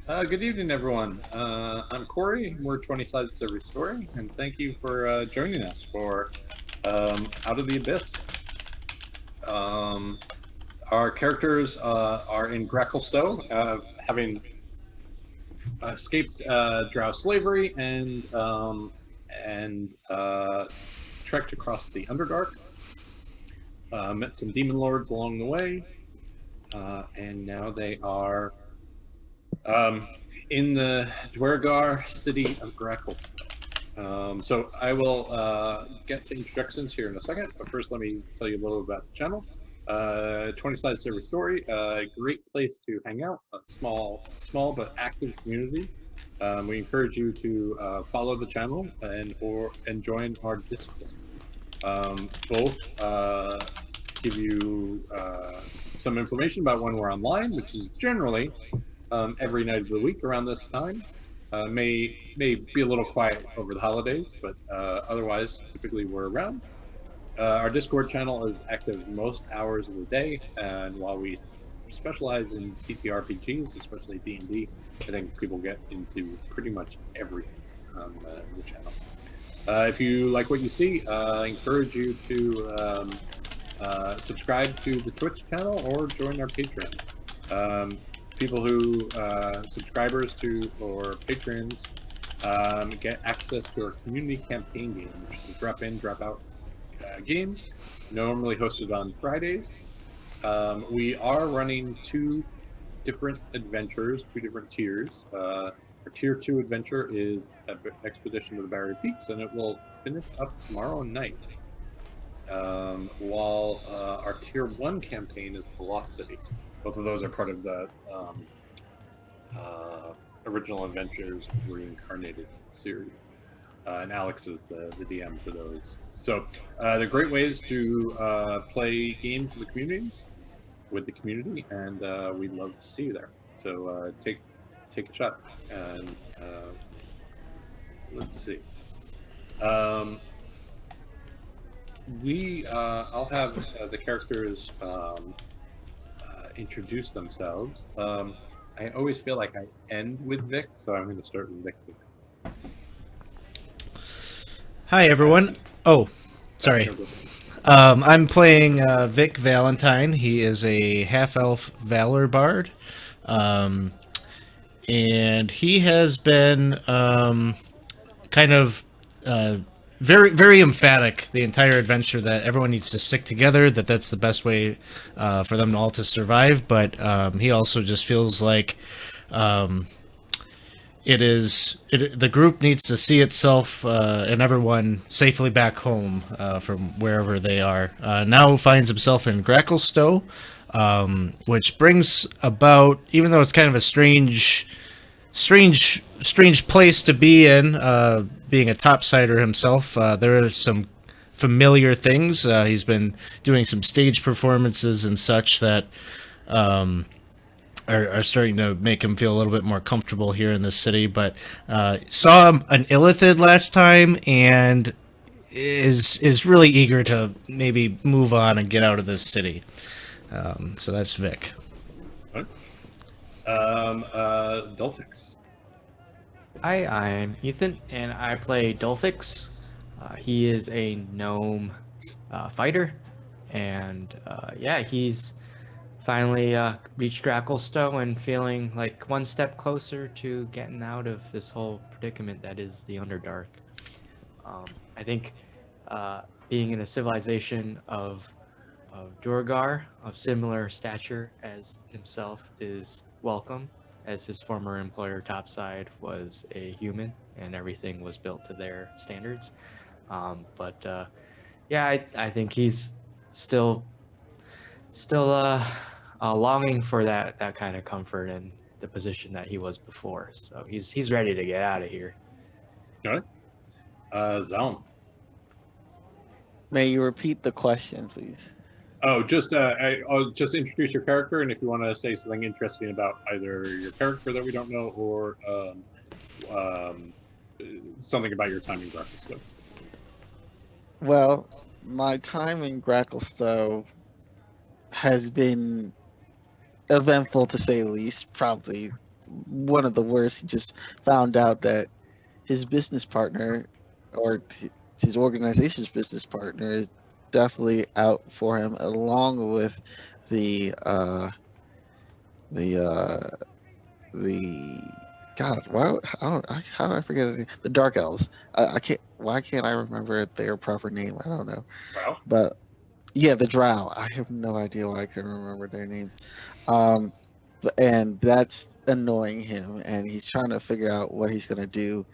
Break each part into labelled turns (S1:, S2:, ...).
S1: Good evening, everyone. I'm Corey. We're 20-sided Silver Story, and thank you for joining us for Out of the Abyss. Um, our characters are in Gracklstow, having escaped Drow slavery and trekked across the Underdark. Met some demon lords along the way, and now they are um, in the Dwergar city of Gracklstow. So I will get to introductions here in a second, but first let me tell you a little about the channel. 20 Sided Silver Story, a great place to hang out, a small but active community. We encourage you to follow the channel and join our Discord. Both give you some information about when we're online, which is generally every night of the week around this time. May be a little quiet over the holidays, but otherwise, typically we're around. Our Discord channel is active most hours of the day, and while we specialize in TTRPGs, especially D&D, I think people get into pretty much everything on the channel. If you like what you see, I encourage you to subscribe to the Twitch channel or join our Patreon. Um, People who subscribers to or patrons get access to our community campaign game, which is a drop in, drop out game, normally hosted on Fridays. We are running two different adventures, two different tiers. Our tier two adventure is Expedition to the Barrier Peaks, and it will finish up tomorrow night. While our tier one campaign is the Lost City. Both of those are part of the uh, original Adventures Reincarnated series. And Alex is the DM for those. So they're great ways to play games with the community, and we'd love to see you there. So take a shot, and let's see. Um, I'll have the characters introduce themselves. I always feel like I end with Vic, so I'm going to start with Vic today.
S2: Hi, everyone. Oh, sorry.
S1: No, go.
S2: I'm playing Vic Valentine. He is a half elf valor bard. Um, and he has been kind of very, very emphatic the entire adventure that everyone needs to stick together, that's the best way for them all to survive. But he also just feels like um, the group needs to see itself and everyone safely back home from wherever they are. Now finds himself in Gracklstow, which brings about, even though it's kind of a strange place to be in, being a topsider himself. There are some familiar things. He's been doing some stage performances and such that are starting to make him feel a little bit more comfortable here in this city. But saw an Illithid last time and is really eager to maybe move on and get out of this city. So that's Vic.
S1: Right. Dolphix.
S3: Hi, I'm Ethan, and I play Dolphix. He is a gnome fighter, and yeah, he's finally reached Gracklstow and feeling like one step closer to getting out of this whole predicament that is the Underdark. I think being in a civilization of Durgar of similar stature as himself is welcome, as his former employer Topside was a human and everything was built to their standards. But yeah, I think he's still longing for that kind of comfort and the position that he was before. So he's ready to get out of here.
S1: All right. Zalm.
S4: May you repeat the question, please?
S1: Oh, I'll just introduce your character, and if you want to say something interesting about either your character that we don't know or um, something about your time in Graphic.
S4: Well, my time in Gracklstow has been eventful to say the least. Probably one of the worst. He just found out that his business partner, or his organization's business partner, is definitely out for him, along with the the uh, the God. How do I forget it? The Dark Elves. I can't. Why can't I remember their proper name? I don't know.
S1: Well,
S4: But yeah, the Drow. I have no idea why I couldn't remember their names. Um, and that's annoying him, and he's trying to figure out what he's gonna do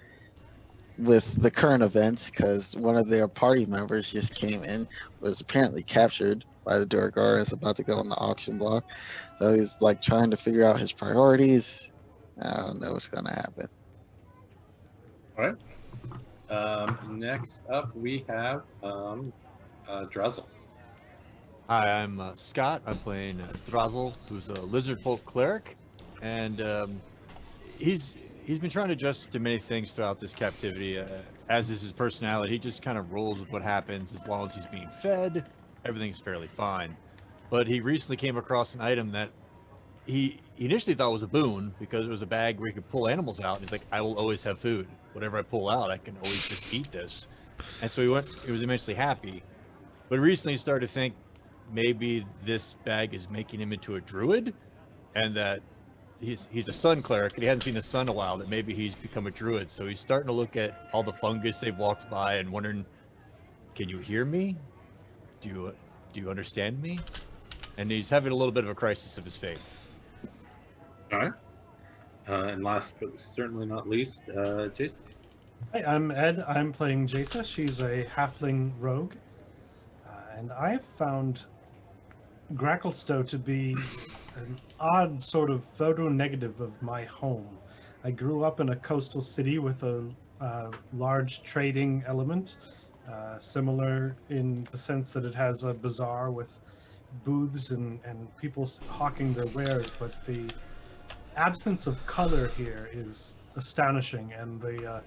S4: with the current events because one of their party members just came in, was apparently captured by the Duergar, is about to go on the auction block. So he's like trying to figure out his priorities. I don't know what's gonna happen.
S1: all right. Next up, we have Drazzle.
S5: Hi, I'm Scott. I'm playing Drazel, who's a lizard folk cleric, and he's been trying to adjust to many things throughout this captivity. As is his personality, he just kind of rolls with what happens as long as he's being fed. Everything's fairly fine. But he recently came across an item that he initially thought was a boon because it was a bag where he could pull animals out. And he's like, I will always have food. Whatever I pull out, I can always just eat this. And so he was immensely happy. But recently he started to think maybe this bag is making him into a druid, and that he's a sun cleric and he hasn't seen the sun in a while, that maybe he's become a druid. So he's starting to look at all the fungus they've walked by and wondering, can you hear me? Do you understand me? And he's having a little bit of a crisis of his faith.
S1: All right. And last but certainly not least, Jason.
S6: Hi, I'm Ed. I'm playing Jasa. She's a halfling rogue. And I've found Gracklstow to be an odd sort of photo negative of my home. I grew up in a coastal city with a large trading element, similar in the sense that it has a bazaar with booths and people hawking their wares, but the absence of color here is astonishing, and the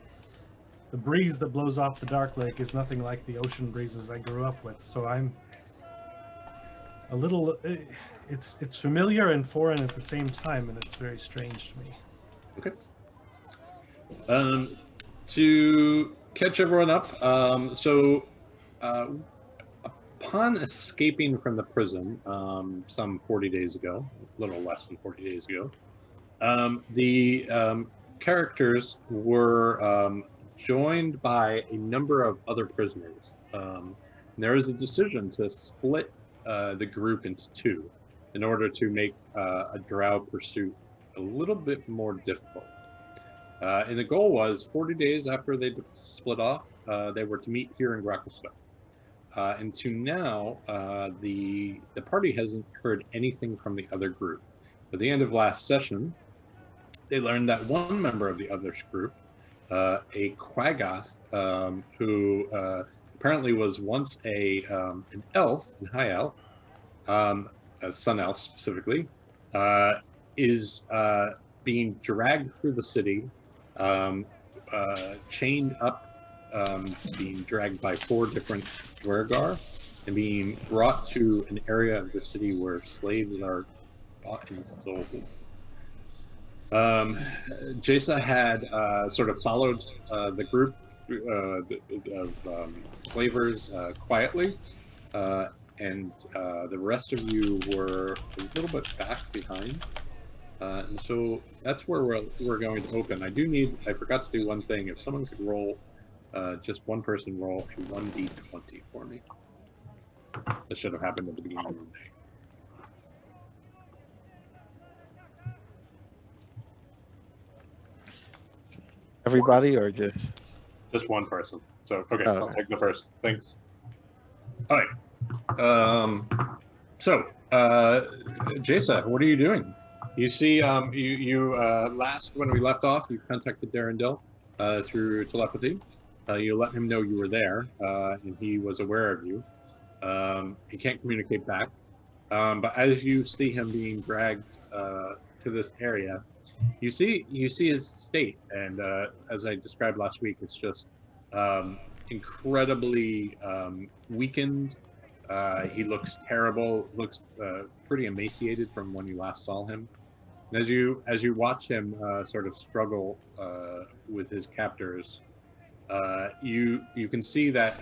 S6: breeze that blows off the Dark Lake is nothing like the ocean breezes I grew up with. So I'm a little, it's familiar and foreign at the same time, and it's very strange to me.
S1: Okay. To catch everyone up, upon escaping from the prison some 40 days ago, a little less than 40 days ago, the characters were joined by a number of other prisoners. There was a decision to split the group into two in order to make a drow pursuit a little bit more difficult. And the goal was 40 days after they split off, they were to meet here in Gracklstow. And to now, the party hasn't heard anything from the other group. At the end of last session, they learned that one member of the other group, a Quaggoth, who apparently was once an elf, a high elf, a sun elf specifically, is being dragged through the city, chained up, being dragged by 4 different Duergar, and being brought to an area of the city where slaves are bought and sold. Jasa had sort of followed the group of slavers quietly, and the rest of you were a little bit back behind. And so that's where we're going to open. I forgot to do one thing. If someone could roll, just one person roll a 1d20 for me. That should have happened at the beginning of the day.
S4: Everybody or just
S1: Just one person. So, okay,
S4: Oh,
S1: I'll
S4: okay.
S1: take the first. Thanks. All right. Jasa, what are you doing? You see, last when we left off, you contacted Darendil through telepathy. You let him know you were there, and he was aware of you. He can't communicate back, but as you see him being dragged to this area, you see his state, and as I described last week, it's just incredibly weakened. He looks terrible, looks pretty emaciated from when you last saw him. As you watch him sort of struggle with his captors, you can see that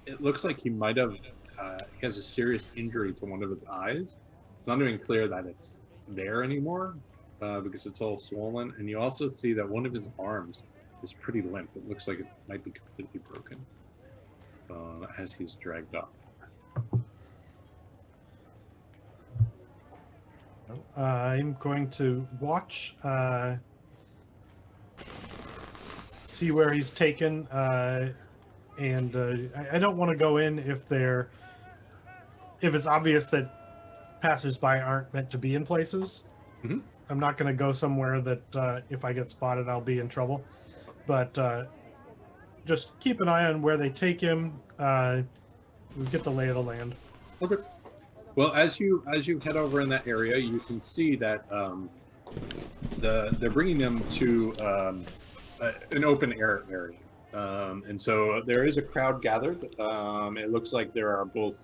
S1: it looks like he might have he has a serious injury to one of his eyes. It's not even clear that it's there anymore because it's all swollen. And you also see that one of his arms is pretty limp. It looks like it might be completely broken as he's dragged off.
S6: I'm going to watch, see where he's taken, and I don't want to go in if it's obvious that passersby aren't meant to be in places.
S1: Mhm.
S6: I'm not going to go somewhere that if I get spotted, I'll be in trouble. But just keep an eye on where they take him. We get the lay of the land.
S1: Okay. Well, as you head over in that area, you can see that they're bringing them to an open air area, and so there is a crowd gathered. It looks like there are both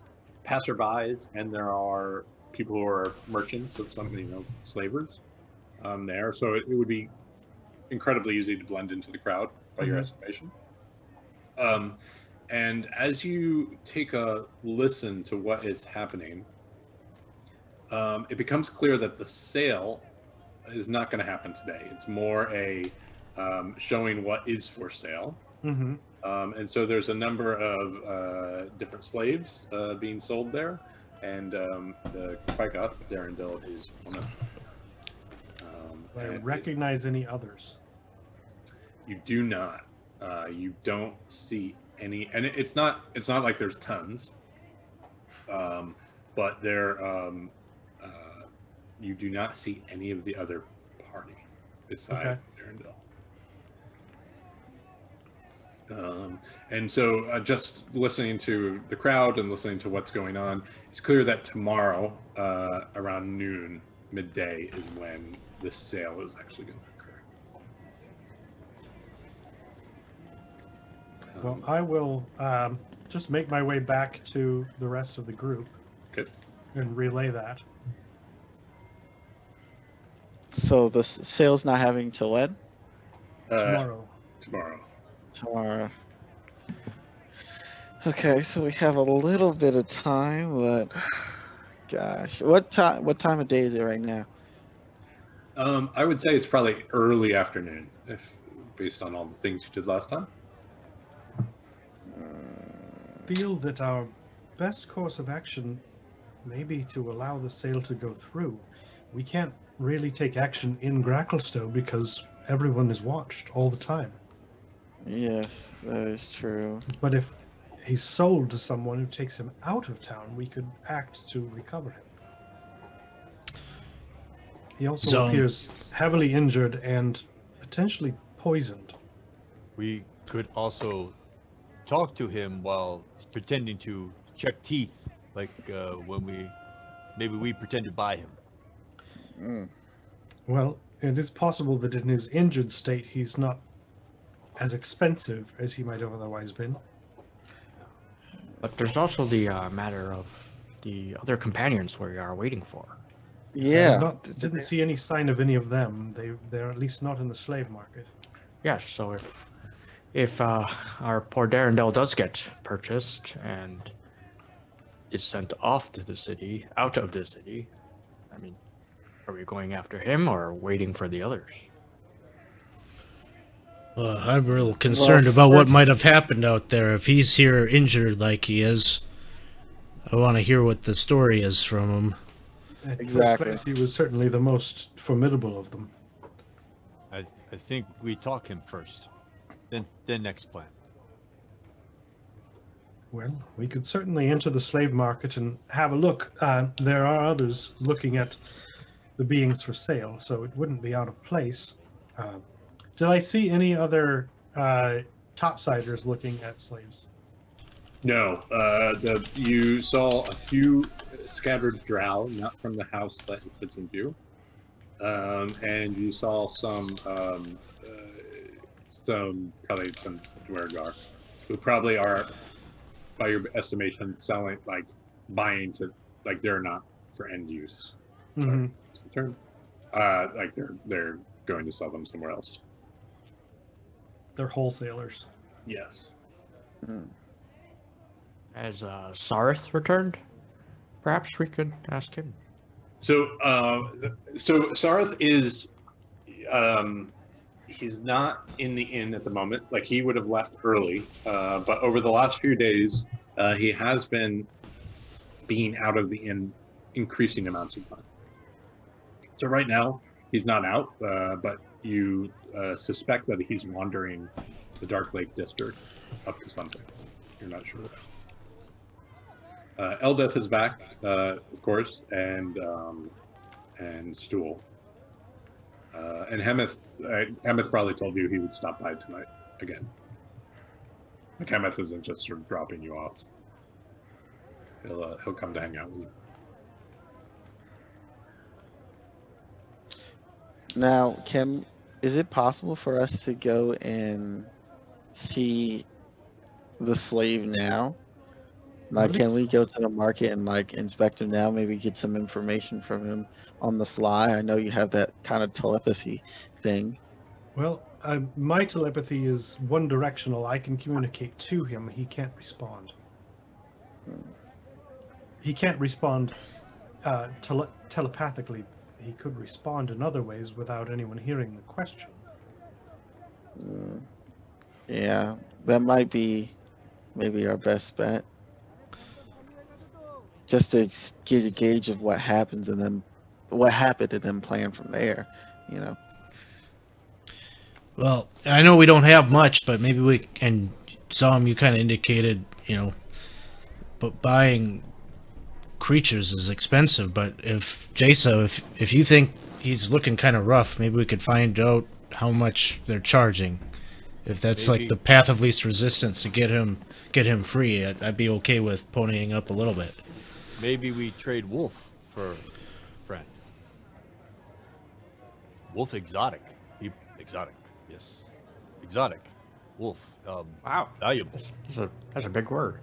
S1: passerbys and there are people who are merchants of some, slavers there. So it would be incredibly easy to blend into the crowd by your estimation. And as you take a listen to what is happening, it becomes clear that the sale is not going to happen today. It's more a showing what is for sale.
S6: Mm-hmm.
S1: And so there's a number of different slaves being sold there, and the Quaika, Darendil, is one of them.
S6: Do I
S1: And
S6: recognize any others?
S1: you do not. You don't see any, and it's not like there's tons, but there you do not see any of the other party beside Darendil. And so just listening to the crowd and listening to what's going on, it's clear that tomorrow around noon, midday, is when this sale is actually going to occur.
S6: Well, I will just make my way back to the rest of the group
S1: Good.
S6: and relay that.
S4: So the sale's not having till when?
S6: Tomorrow.
S1: Tomorrow.
S4: Tomorrow. Okay, so we have a little bit of time, but gosh, what time of day is it right now?
S1: I would say it's probably early afternoon, if based on all the things you did last time.
S6: Feel that our best course of action may be to allow the sale to go through. We can't really take action in Gracklstow because everyone is watched all the time.
S4: Yes, that is true.
S6: But if he's sold to someone who takes him out of town, we could act to recover him. He also
S2: So-
S6: appears heavily injured and potentially poisoned.
S5: We could also talk to him while pretending to check teeth, like when we pretend to buy him.
S4: Mm.
S6: Well, it is possible that in his injured state, he's not as expensive as he might have otherwise been.
S3: But there's also the matter of the other companions we are waiting for.
S4: Yeah.
S6: Didn't see any sign of any of them. They're at least not in the slave market.
S3: Yes, so if our poor Darendel does get purchased and is sent off to the city, out of the city, I mean, are we going after him or waiting for the others?
S2: I'm real concerned about what might have happened out there. If he's here injured like he is, I want to hear what the story is from him.
S6: At
S4: Exactly.
S6: first glance, he was certainly the most formidable of them.
S5: I think we talk him first, then next plan.
S6: Well, we could certainly enter the slave market and have a look. There are others looking at the beings for sale, so it wouldn't be out of place. Did I see any other topsiders looking at slaves?
S1: No, you saw a few scattered drow, not from the house that it fits in view, and you saw some probably some Dwergar, who probably are, by your estimation, selling, buying to, they're not for end use. Sorry,
S6: Mhm.
S1: what's the term? Like they're going to sell them somewhere else.
S6: They're wholesalers.
S1: Yes.
S3: Has Sarth returned? Perhaps we could ask him.
S1: So Sarth is, he's not in the inn at the moment. Like he would have left early, but over the last few days, he has been being out of the inn increasing amounts of time. So right now he's not out, but you suspect that he's wandering the Dark Lake district up to something. You're not sure. Eldeth is back, of course, and Stool. And Hemeth probably told you he would stop by tonight again. Like Hemeth isn't just sort of dropping you off. He'll come to hang out with you.
S4: Now, Kim, is it possible for us to go and see the slave now? Like, can we go to the market and like inspect him now? Maybe get some information from him on the sly. I know you have that kind of telepathy thing.
S6: Well, my telepathy is one directional. I can communicate to him. He can't respond. He can't respond telepathically. He could respond in other ways without anyone hearing the question.
S4: Yeah, that might be maybe our best bet. Just to get a gauge of what happens and then what happened and then plan from there, you know.
S2: Well, I know we don't have much, but maybe we and some you kind of indicated, but buying creatures is expensive. But if Jasa, if you think he's looking kind of rough, maybe we could find out how much they're charging. If that's
S5: Maybe.
S2: like the path of least resistance to get him free, I'd be okay with ponying up a little bit.
S5: Maybe we trade Wolf for friend. Wolf exotic. Exotic. Yes. Exotic. Wolf.
S3: Wow,
S5: Valuable.
S3: that's a big word.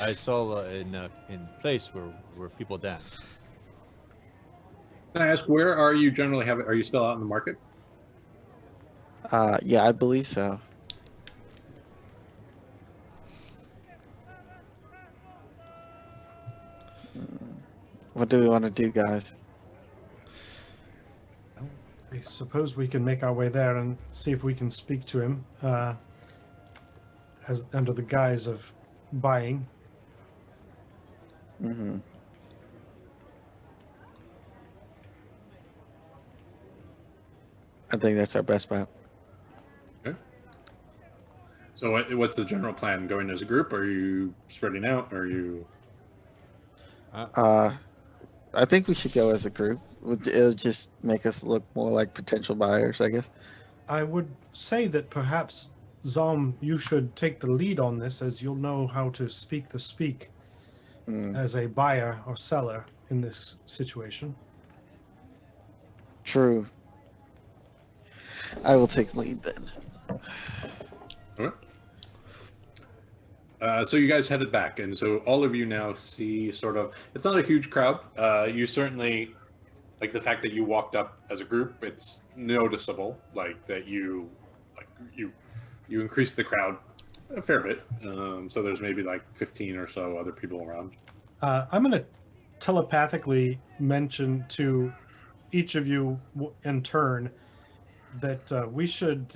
S5: I saw in place where people dance.
S1: Can I ask, where are you generally having? Are you still out in the market?
S4: Yeah, I believe so. What do we want to do, guys?
S6: I suppose we can make our way there and see if we can speak to him as under the guise of buying.
S4: Mm-hmm. I think that's our best bet.
S1: Okay. So what's the general plan? Going as a group? Or are you spreading out? Or are you?
S4: I think we should go as a group. It'll just make us look more like potential buyers, I guess.
S6: I would say that perhaps, Zom, you should take the lead on this, as you'll know how to speak the speak as a buyer or seller in this situation.
S4: True. I will take the lead then.
S1: Okay. So you guys headed back, and so all of you now see sort of. It's not a huge crowd. You certainly, like the fact that you walked up as a group. It's noticeable, like that you increased the crowd a fair bit. So there's maybe like 15 or so other people around.
S6: I'm going to telepathically mention to each of you in turn that we should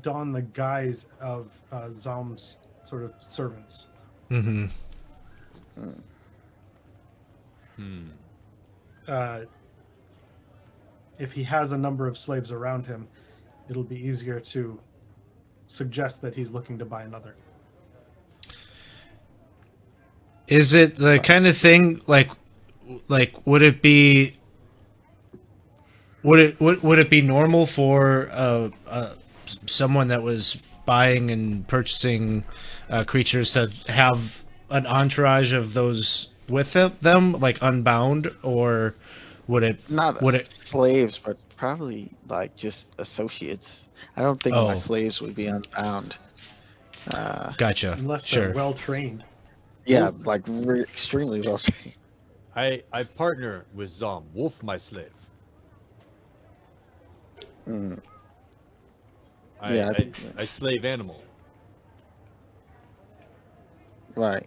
S6: don the guise of Zom's sort of servants.
S2: Mm-hmm.
S6: If he has a number of slaves around him, it'll be easier to suggest that he's looking to buy another.
S2: Is it the kind of thing like would it be would it be normal for someone that was buying and purchasing creatures to have an entourage of those with them, like unbound, or would it
S4: slaves, but probably like just associates? I don't think my slaves would be unbound.
S2: Gotcha.
S6: Unless
S2: Sure.
S6: they're well trained.
S4: Yeah, like we're extremely well trained.
S5: I partner with Zom, Wolf, my slave.
S4: Mm,
S5: I,
S4: Yeah, I
S5: I,
S4: think
S5: I slave animal.
S4: right.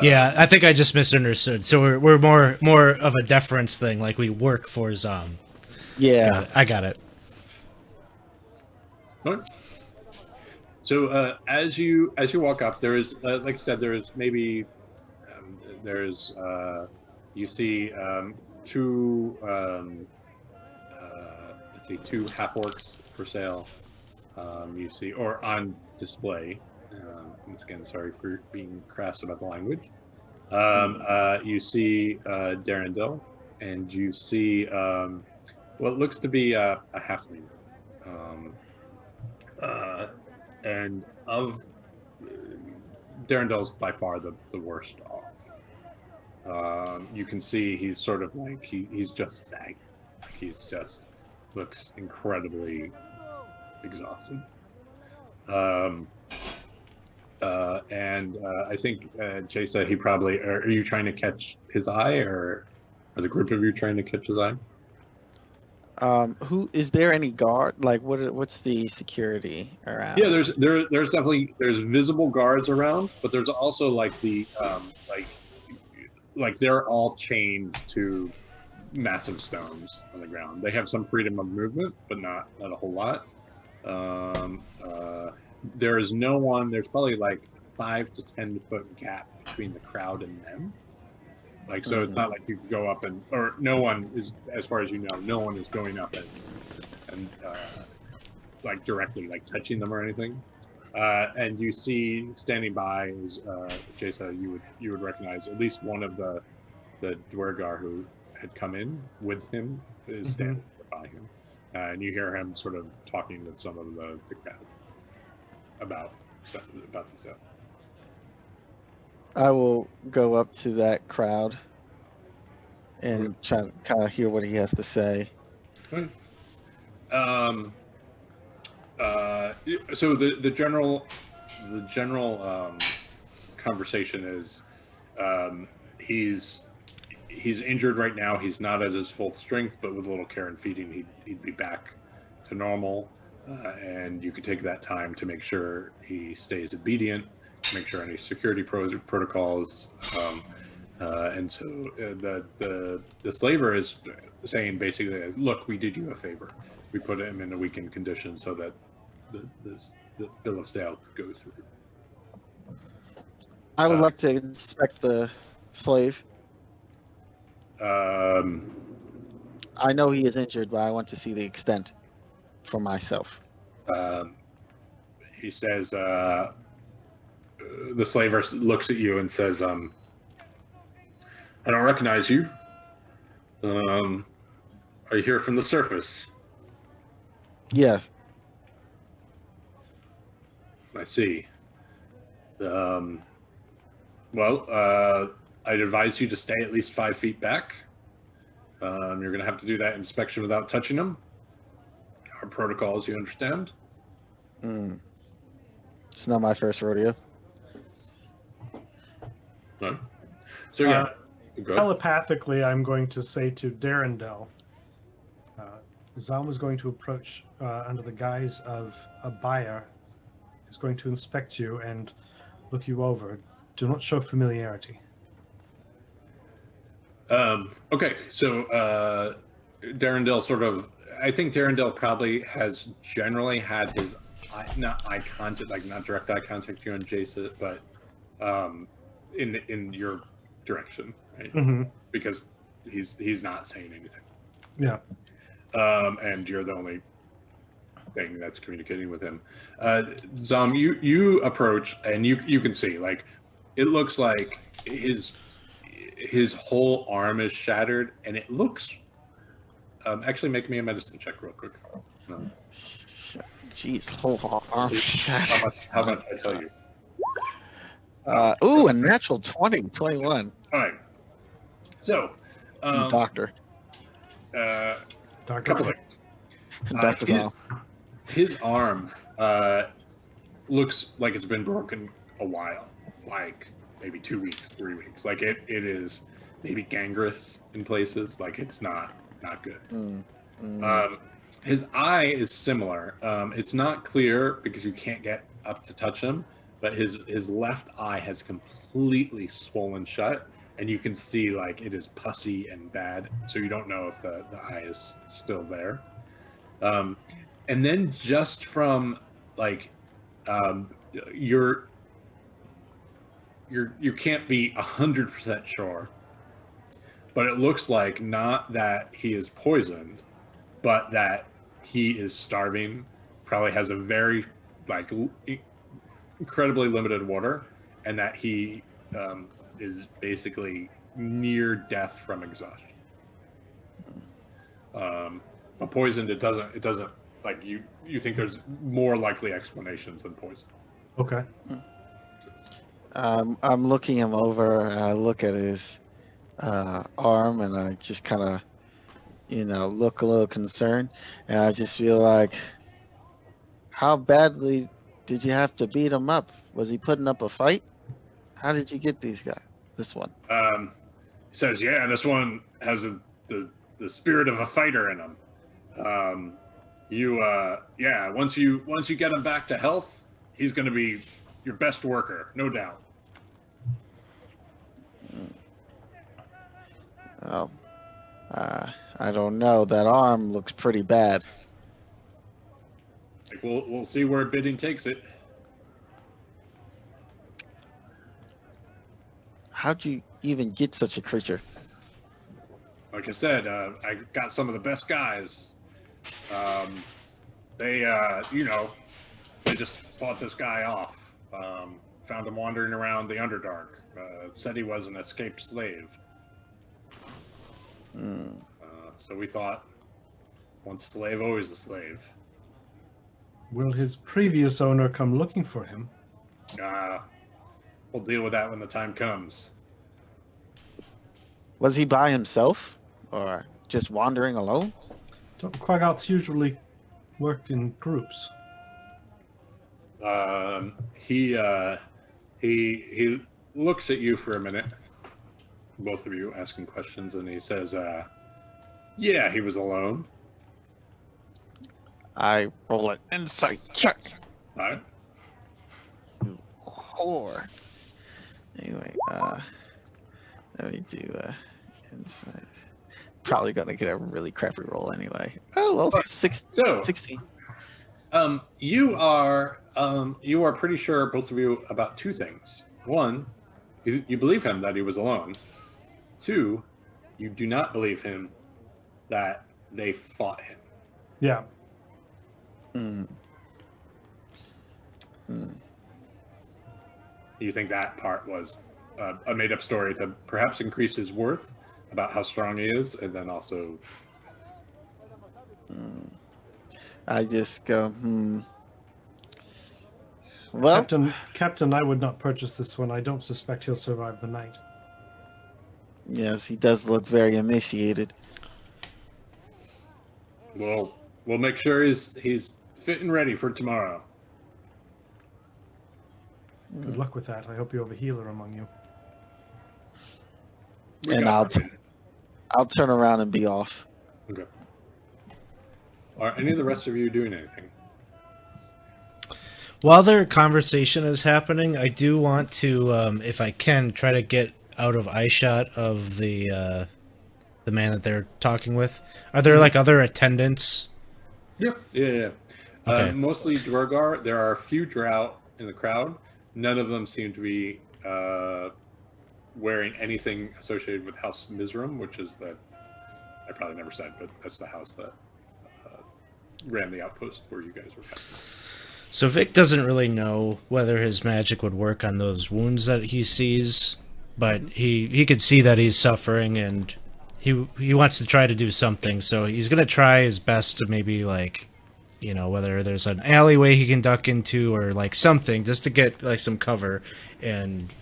S2: Yeah, I think I just misunderstood. So we're more of a deference thing, like we work for Zom.
S4: Yeah.
S2: Got it. I got it.
S1: Alright. So as you walk up, there is like I said, there is maybe there's you see two let's see, two half orcs for sale. You see, or on display. Once again, sorry for being crass about the language. You see Darendil, and you see what looks to be a halfling. Um, and of Darendil's by far the worst off. You can see he's sort of like he's just sagging. Like he's just looks incredibly exhausted. And I think Jay said he probably. Are you trying to catch his eye, or are the group of you trying to catch his eye?
S4: Who is there any guard? Like, what's the security around?
S1: Yeah, there's definitely there's visible guards around, but there's also like the like they're all chained to massive stones on the ground. They have some freedom of movement, but not a whole lot. There is no one. There's probably like 5 to 10 foot gap between the crowd and them. Like, so it's not like you can go up and, or no one is, as far as you know, no one is going up and like directly like touching them or anything. And you see standing by is Jasa, you would recognize at least one of the Dwergar who had come in with him is standing by him. And you hear him sort of talking with some of the crowd about the stuff.
S4: I will go up to that crowd and try to kind of hear what he has to say.
S1: So the general conversation is he's injured right now. He's not at his full strength, but with a little care and feeding, he'd be back to normal. And you could take that time to make sure he stays obedient, make sure any security protocols. And so the slaver is saying basically, look, we did you a favor. We put him in a weakened condition so that the bill of sale could go through.
S4: I would like to inspect the slave. I know he is injured, but I want to see the extent for myself.
S1: He says, the slaver looks at you and says, I don't recognize you. Are you here from the surface?
S4: Yes.
S1: I see. I'd advise you to stay at least 5 feet back. You're going to have to do that inspection without touching them. Our protocols, you understand?
S4: It's not my first rodeo.
S1: No. So yeah, go ahead.
S6: Telepathically, I'm going to say to Darendel, Zom is going to approach under the guise of a buyer. He's going to inspect you and look you over. Do not show familiarity.
S1: Okay, so Darendel sort of, I think Darendel probably has generally had his not eye contact, like not direct eye contact with you and Jason, but in your direction, right?
S6: Mm-hmm.
S1: Because he's not saying anything.
S6: Yeah.
S1: And you're the only thing that's communicating with him. Zom, you approach and you can see, like, it looks like his whole arm is shattered, and it looks. Actually, make me a medicine check real quick.
S4: Jeez, whole arm
S1: See
S4: shattered.
S1: how much I tell you.
S4: Ooh, a natural 20, 21.
S1: All right. So,
S4: I'm a doctor.
S6: Doctor.
S1: couple things.
S4: Doctor's all.
S1: His arm looks like it's been broken a while. Like maybe 2 weeks, 3 weeks. Like it is maybe gangrenous in places. Like it's not good. His eye is similar. It's not clear because you can't get up to touch him, but his left eye has completely swollen shut, and you can see like it is pussy and bad. So you don't know if the eye is still there. And then just from like you can't be 100% sure, but it looks like not that he is poisoned, but that he is starving, probably has a very like incredibly limited water, and that he is basically near death from exhaustion. But poisoned, it doesn't like you think there's more likely explanations than poison.
S6: Okay.
S4: I'm looking him over, and I look at his arm, and I just kind of, look a little concerned, and I just feel like, how badly did you have to beat him up? Was he putting up a fight? How did you get this one?
S1: He says, "Yeah, this one has the spirit of a fighter in him. Once you get him back to health, he's going to be your best worker, no doubt."
S4: Well, I don't know. That arm looks pretty bad.
S1: Like we'll see where bidding takes it.
S4: How'd you even get such a creature?
S1: Like I said, I got some of the best guys. They just fought this guy off. Found him wandering around the Underdark. Said he was an escaped slave. So we thought, once a slave, always a slave.
S6: Will his previous owner come looking for him?
S1: We'll deal with that when the time comes.
S4: Was he by himself, or just wandering alone?
S6: Quaggoths usually work in groups.
S1: He looks at you for a minute, both of you asking questions, and he says, "Yeah, he was alone."
S4: I roll an insight check.
S1: All right.
S4: You whore. Anyway, let me do insight. Probably gonna get a really crappy roll anyway. Oh well, 16.
S1: You are pretty sure, both of you, about two things. One, you believe him that he was alone. Two, you do not believe him that they fought him.
S6: Yeah.
S1: You think that part was a made-up story to perhaps increase his worth about how strong he is, and then also...
S4: I just go, Well,
S6: Captain, I would not purchase this one. I don't suspect he'll survive the night.
S4: yes, he does look very emaciated.
S1: We'll make sure he's fit and ready for tomorrow.
S6: Good luck with that. I hope you have a healer among you.
S4: And I'll turn around and be off.
S1: Okay. Are any of the rest of you doing anything?
S2: While their conversation is happening, I do want to, if I can, try to get out of eyeshot of the man that they're talking with. Are there like other attendants?
S1: Yeah.
S2: Okay.
S1: Mostly Duergar. There are a few Drow in the crowd. None of them seem to be wearing anything associated with House Mizram, which is I probably never said, but that's the house that ran the outpost where you guys were captured.
S2: So Vic doesn't really know whether his magic would work on those wounds that he sees, but he could see that he's suffering, and he wants to try to do something. So he's gonna try his best to maybe whether there's an alleyway he can duck into or like something just to get like some cover, and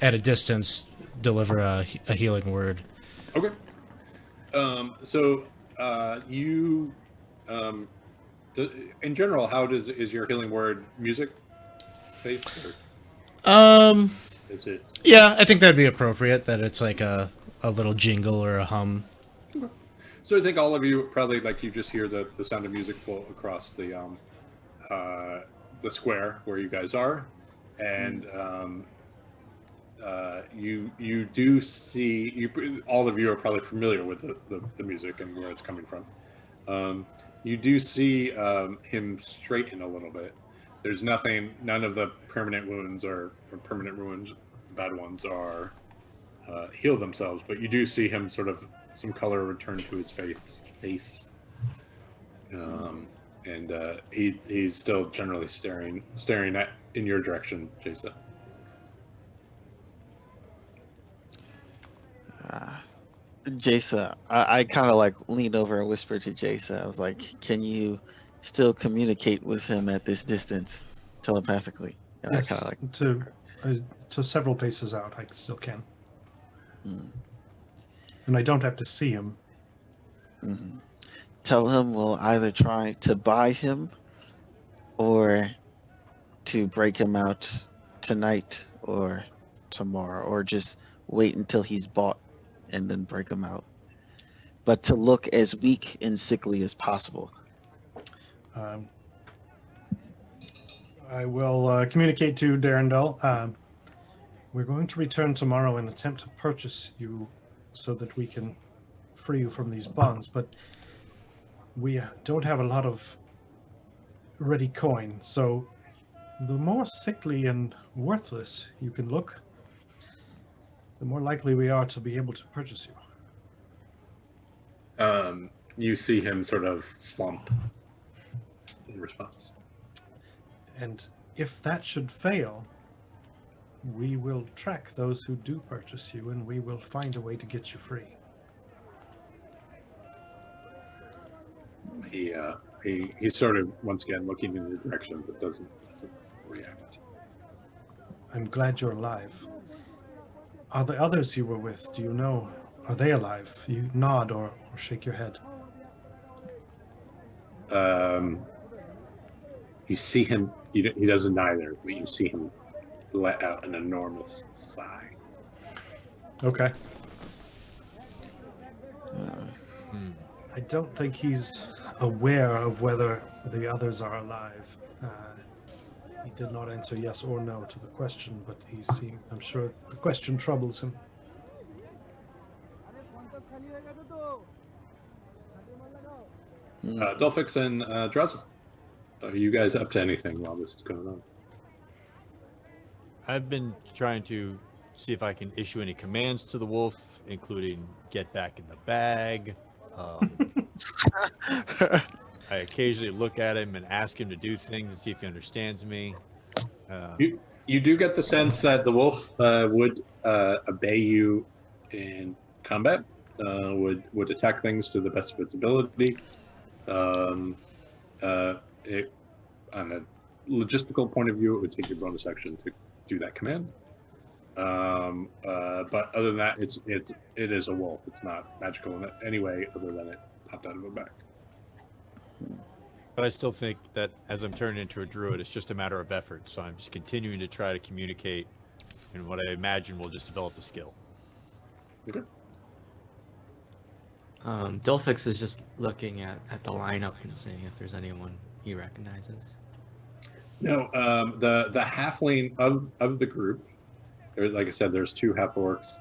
S2: at a distance deliver a healing word.
S1: Okay. In general, how is your healing word music based? Or Is it?
S2: Yeah, I think that'd be appropriate. That it's like a little jingle or a hum.
S1: So I think all of you probably like you just hear the sound of music float across the square where you guys are, and you do see all of you are probably familiar with the music and where it's coming from. You do see him straighten a little bit. There's none of the permanent wounds or permanent ruins, the bad ones are heal themselves, but you do see him sort of some color return to his face. And he's still generally staring at in your direction, Jason.
S4: Jason, I kind of like leaned over and whispered to Jason. I was like, "Can you still communicate with him at this distance telepathically?" And
S6: Yes,
S4: I kind of like,
S6: to several paces out, I still can.
S4: mm,
S6: And I don't have to see him.
S4: mhm. Tell him we'll either try to buy him or to break him out tonight or tomorrow, or just wait until he's bought and then break him out. But to look as weak and sickly as possible.
S6: Um, I will communicate to Darendel. We're going to return tomorrow and attempt to purchase you so that we can free you from these bonds, but we don't have a lot of ready coin, so the more sickly and worthless you can look, the more likely we are to be able to purchase you.
S1: You see him sort of slump in response.
S6: And if that should fail, we will track those who do purchase you, and we will find a way to get you free.
S1: He's sort of once again looking in your direction, but doesn't react.
S6: I'm glad you're alive. Are the others you were with, do you know, are they alive? You nod or shake your head.
S1: You see him. He doesn't either, but you see him let out an enormous sigh.
S6: Okay.
S4: Uh,
S6: I don't think he's aware of whether the others are alive. He did not answer yes or no to the question, but I'm sure the question troubles him.
S1: Dolphix and Drazel, are you guys up to anything while this is going on?
S5: I've been trying to see if I can issue any commands to the wolf, including get back in the bag. I occasionally look at him and ask him to do things and see if he understands me.
S1: You do get the sense that the wolf would obey you in combat, would attack things to the best of its ability. On a logistical point of view, it would take your bonus action to do that command. But other than that, it is a wolf. It's not magical in any way other than it popped out of a bag.
S5: But I still think that as I'm turning into a druid, it's just a matter of effort. So I'm just continuing to try to communicate, and what I imagine will just develop the skill.
S1: Okay.
S3: Dolphix is just looking at the lineup and seeing if there's anyone he recognizes.
S1: No, the halfling of the group, like I said, there's two half orcs,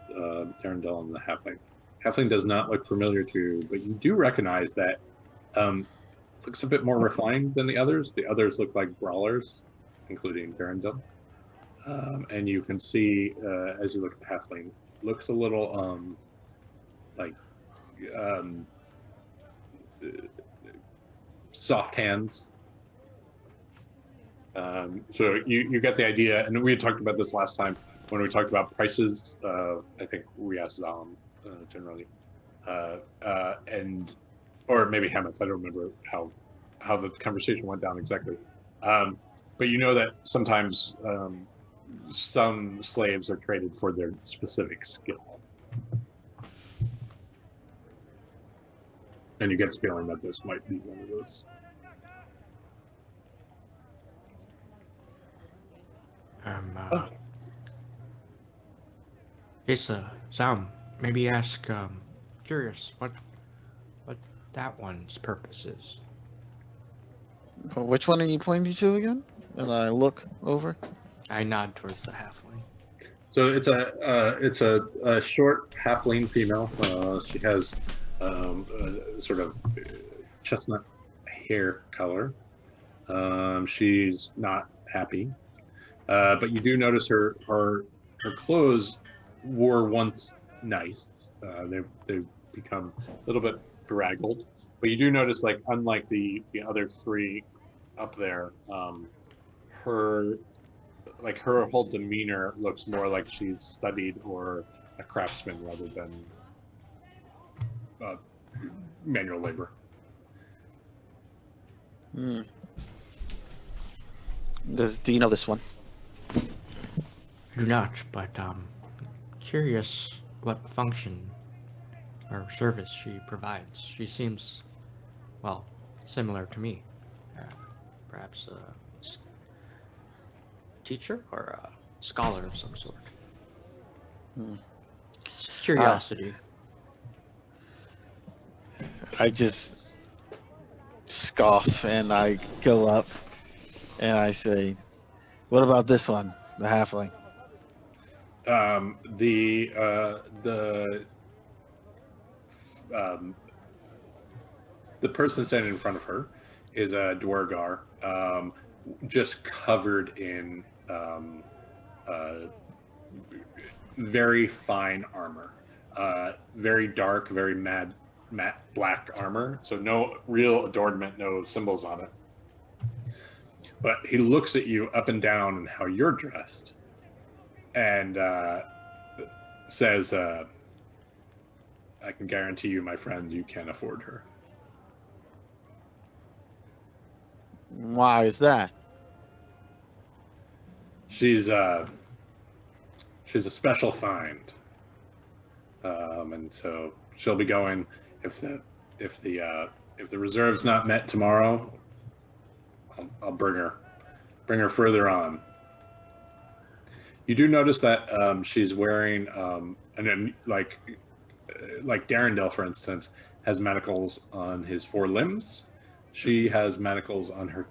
S1: Darendel and the halfling. Halfling does not look familiar to you, but you do recognize that looks a bit more refined than the others. The others look like brawlers, including Darendel. And you can see, as you look at the halfling, looks a little soft hands. So you get the idea, and we had talked about this last time when we talked about prices. I think we asked Zalam generally, or maybe Hemeth. I don't remember how the conversation went down exactly. But you know that sometimes some slaves are traded for their specific skill. And you get the feeling that this might be one of those.
S3: Sam, maybe ask, curious, what that one's purpose is.
S4: Which one are you pointing to again? And I look over.
S3: I nod towards the halfling.
S1: So it's a short halfling female. She has a sort of chestnut hair color. She's not happy, but you do notice her clothes were once nice. They've become a little bit bedraggled, but you do notice, like, unlike the other three up there, her whole demeanor looks more like she's studied or a craftsman rather than manual labor.
S4: Hmm. Do you know this one?
S3: I do not, but curious what function or service she provides. She seems, well, similar to me. Perhaps a teacher or a scholar of some sort.
S4: Hmm.
S3: Curiosity.
S4: I just scoff and I go up and I say, "What about this one, the halfling?"
S1: The person standing in front of her is a Dwargar, just covered in very fine armor, very dark, very matte black armor. So no real adornment, no symbols on it. But he looks at you up and down and how you're dressed, and says, "I can guarantee you, my friend, you can't afford her."
S4: Why is that?
S1: She's a special find, and so she'll be going if the reserve's not met tomorrow. I'll bring her further on. You do notice that she's wearing, and then like Darendelle, for instance, has manacles on his 4 limbs. She has manacles on her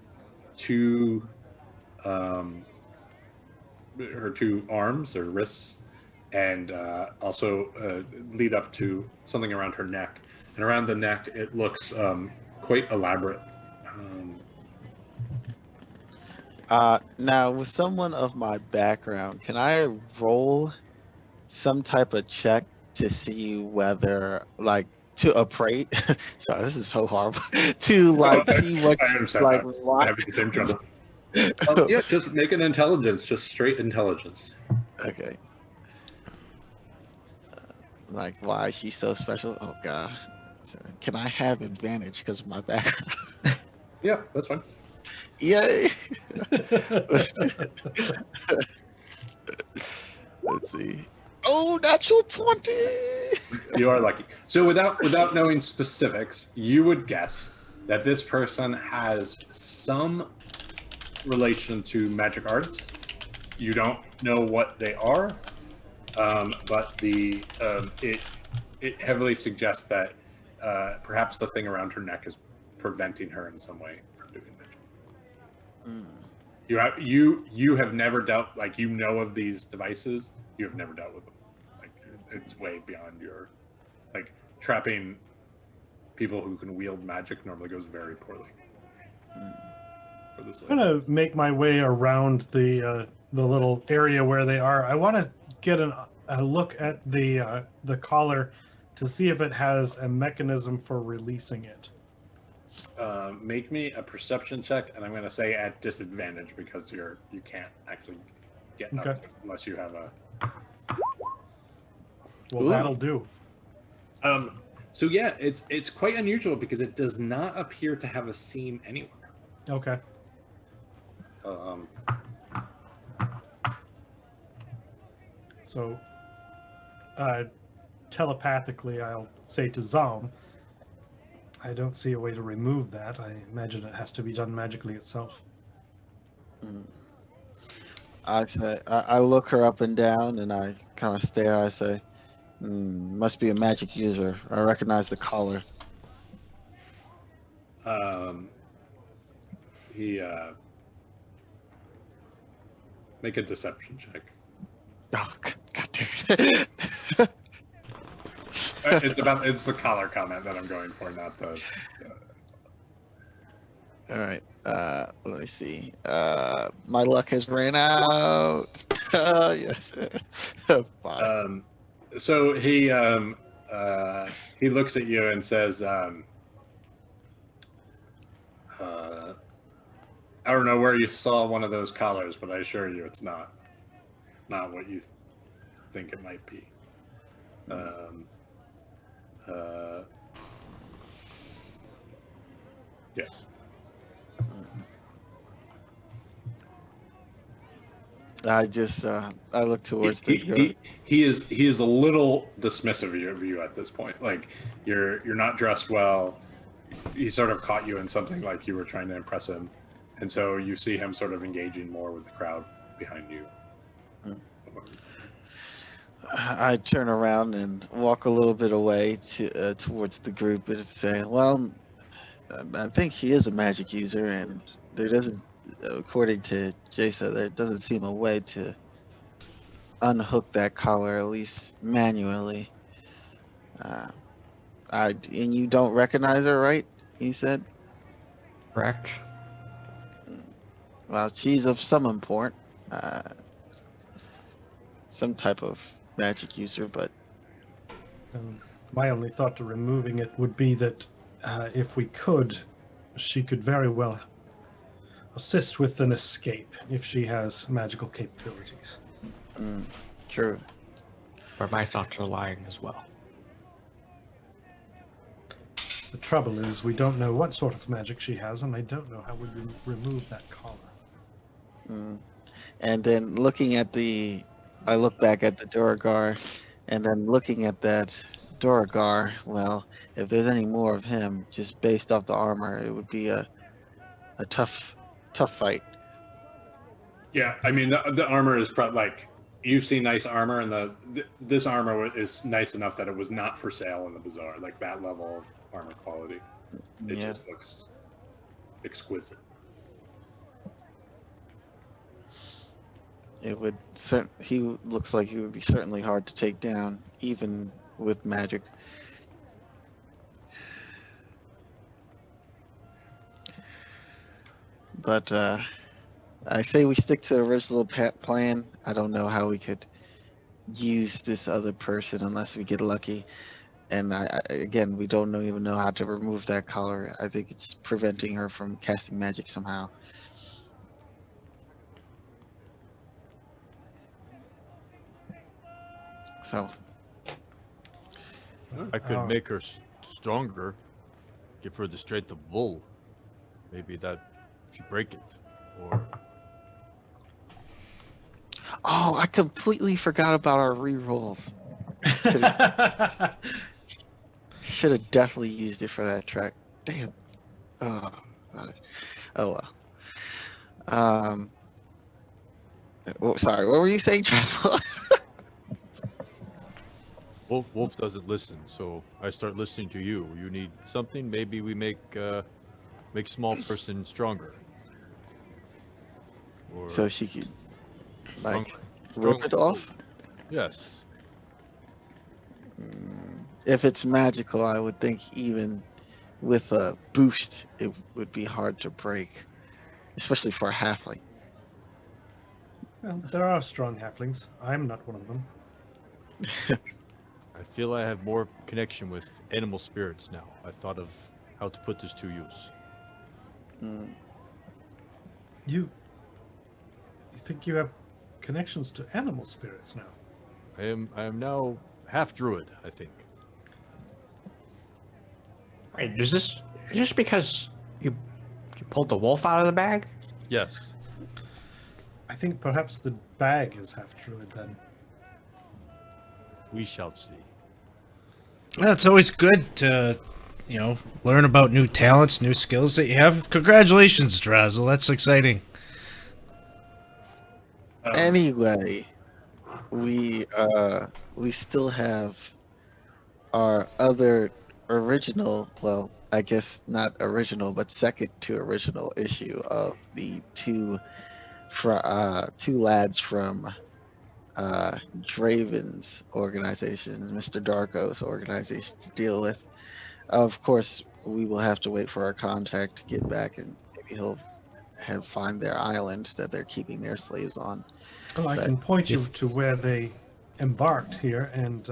S1: two arms or wrists, and also lead up to something around her neck. And around the neck, it looks quite elaborate.
S4: Now, with someone of my background, can I roll some type of check to see whether, like, to appraise? Sorry, this is so horrible. To like see what,
S1: I understand
S4: like,
S1: that. I
S4: why?
S1: have the same trouble. Yeah, just make an intelligence, just straight intelligence.
S4: Okay. Like, why is she so special? Oh God. So, can I have advantage because of my background?
S1: Yeah, that's fine.
S4: Yay! Let's see. Oh, natural 20.
S1: You are lucky. So without knowing specifics, you would guess that this person has some relation to magic arts. You don't know what they are, but it heavily suggests that perhaps the thing around her neck is preventing her in some way from doing magic. You have never dealt, like, you know of these devices. You have never dealt with them. Like, it's way beyond your, like, trapping people who can wield magic normally goes very poorly. For this,
S6: I'm gonna make my way around the little area where they are. I want to get a look at the collar to see if it has a mechanism for releasing it.
S1: Make me a perception check, and I'm going to say at disadvantage because you can't actually get
S6: Okay.
S1: up unless you have a.
S6: Well,
S4: Ooh.
S6: that'll do.
S1: So yeah, it's quite unusual because it does not appear to have a seam anywhere.
S6: Okay. So, telepathically, I'll say to Zalm, I don't see a way to remove that. I imagine it has to be done magically itself.
S4: I say, I look her up and down, and I kind of stare. I say, must be a magic user. I recognize the collar.
S1: He make a deception check.
S4: Oh, God damn it.
S1: It's the collar comment that I'm going for, not the.
S4: All right. Let me see. My luck has ran out. Yes. Fine.
S1: So he looks at you and says, I don't know where you saw one of those collars, but I assure you it's not what you think it might be. Yeah.
S4: I just I look towards the girl.
S1: He is a little dismissive of you at this point. Like you're not dressed well. He sort of caught you in something like you were trying to impress him, and so you see him sort of engaging more with the crowd behind you.
S4: I turn around and walk a little bit away to towards the group and say, "Well, I think he is a magic user, and there doesn't, according to Jasa, there doesn't seem a way to unhook that collar, at least manually. And you don't recognize her, right?" He said.
S3: Correct.
S4: Well, she's of some import, some type of magic user, but
S6: My only thought to removing it would be that if we could, she could very well assist with an escape if she has magical capabilities.
S4: True.
S3: But my thoughts are lying as well.
S6: The trouble is, we don't know what sort of magic she has, and I don't know how we remove that collar.
S4: And then I look back at the Duragar, and then looking at that Duragar, well, if there's any more of him, just based off the armor, it would be a tough fight.
S1: Yeah, I mean the armor is like you've seen nice armor, and this armor is nice enough that it was not for sale in the bazaar. Like that level of armor quality, it
S4: Yeah.
S1: just looks exquisite.
S4: He looks like he would be certainly hard to take down, even with magic. But I say we stick to the original plan. I don't know how we could use this other person unless we get lucky. And again, we don't even know how to remove that collar. I think it's preventing her from casting magic somehow. So
S5: I could make her stronger, give her the strength of bull. Maybe that should break it. Or
S4: oh, I completely forgot about our re-rolls. Should have definitely used it for that track. Damn. Oh, God. Oh well. Sorry, what were you saying, Trestle?
S5: Wolf doesn't listen, so I start listening to you. You need something? Maybe we make small person stronger. Or
S4: So she could, like,
S5: Strong-
S4: rip it off?
S5: yes.
S4: If it's magical, I would think even with a boost, it would be hard to break. Especially for a halfling.
S6: Well, there are strong halflings. I'm not one of them.
S5: I feel I have more connection with animal spirits now. I thought of how to put this to use.
S6: You think you have connections to animal spirits now?
S5: I am now half druid, I think.
S3: Wait, is this because you pulled the wolf out of the bag?
S5: Yes.
S6: I think perhaps the bag is half druid then.
S5: We shall see.
S2: Well, it's always good to, learn about new talents, new skills that you have. Congratulations, Drazel. That's exciting.
S4: Anyway, we still have our other original, well, I guess not original, but second to original issue of the two lads from Draven's organization, Mr. Darko's organization, to deal with. Of course, we will have to wait for our contact to get back, and maybe he'll find their island that they're keeping their slaves on.
S6: Well, I
S4: But
S6: can point you
S2: if-
S6: to where they embarked here, and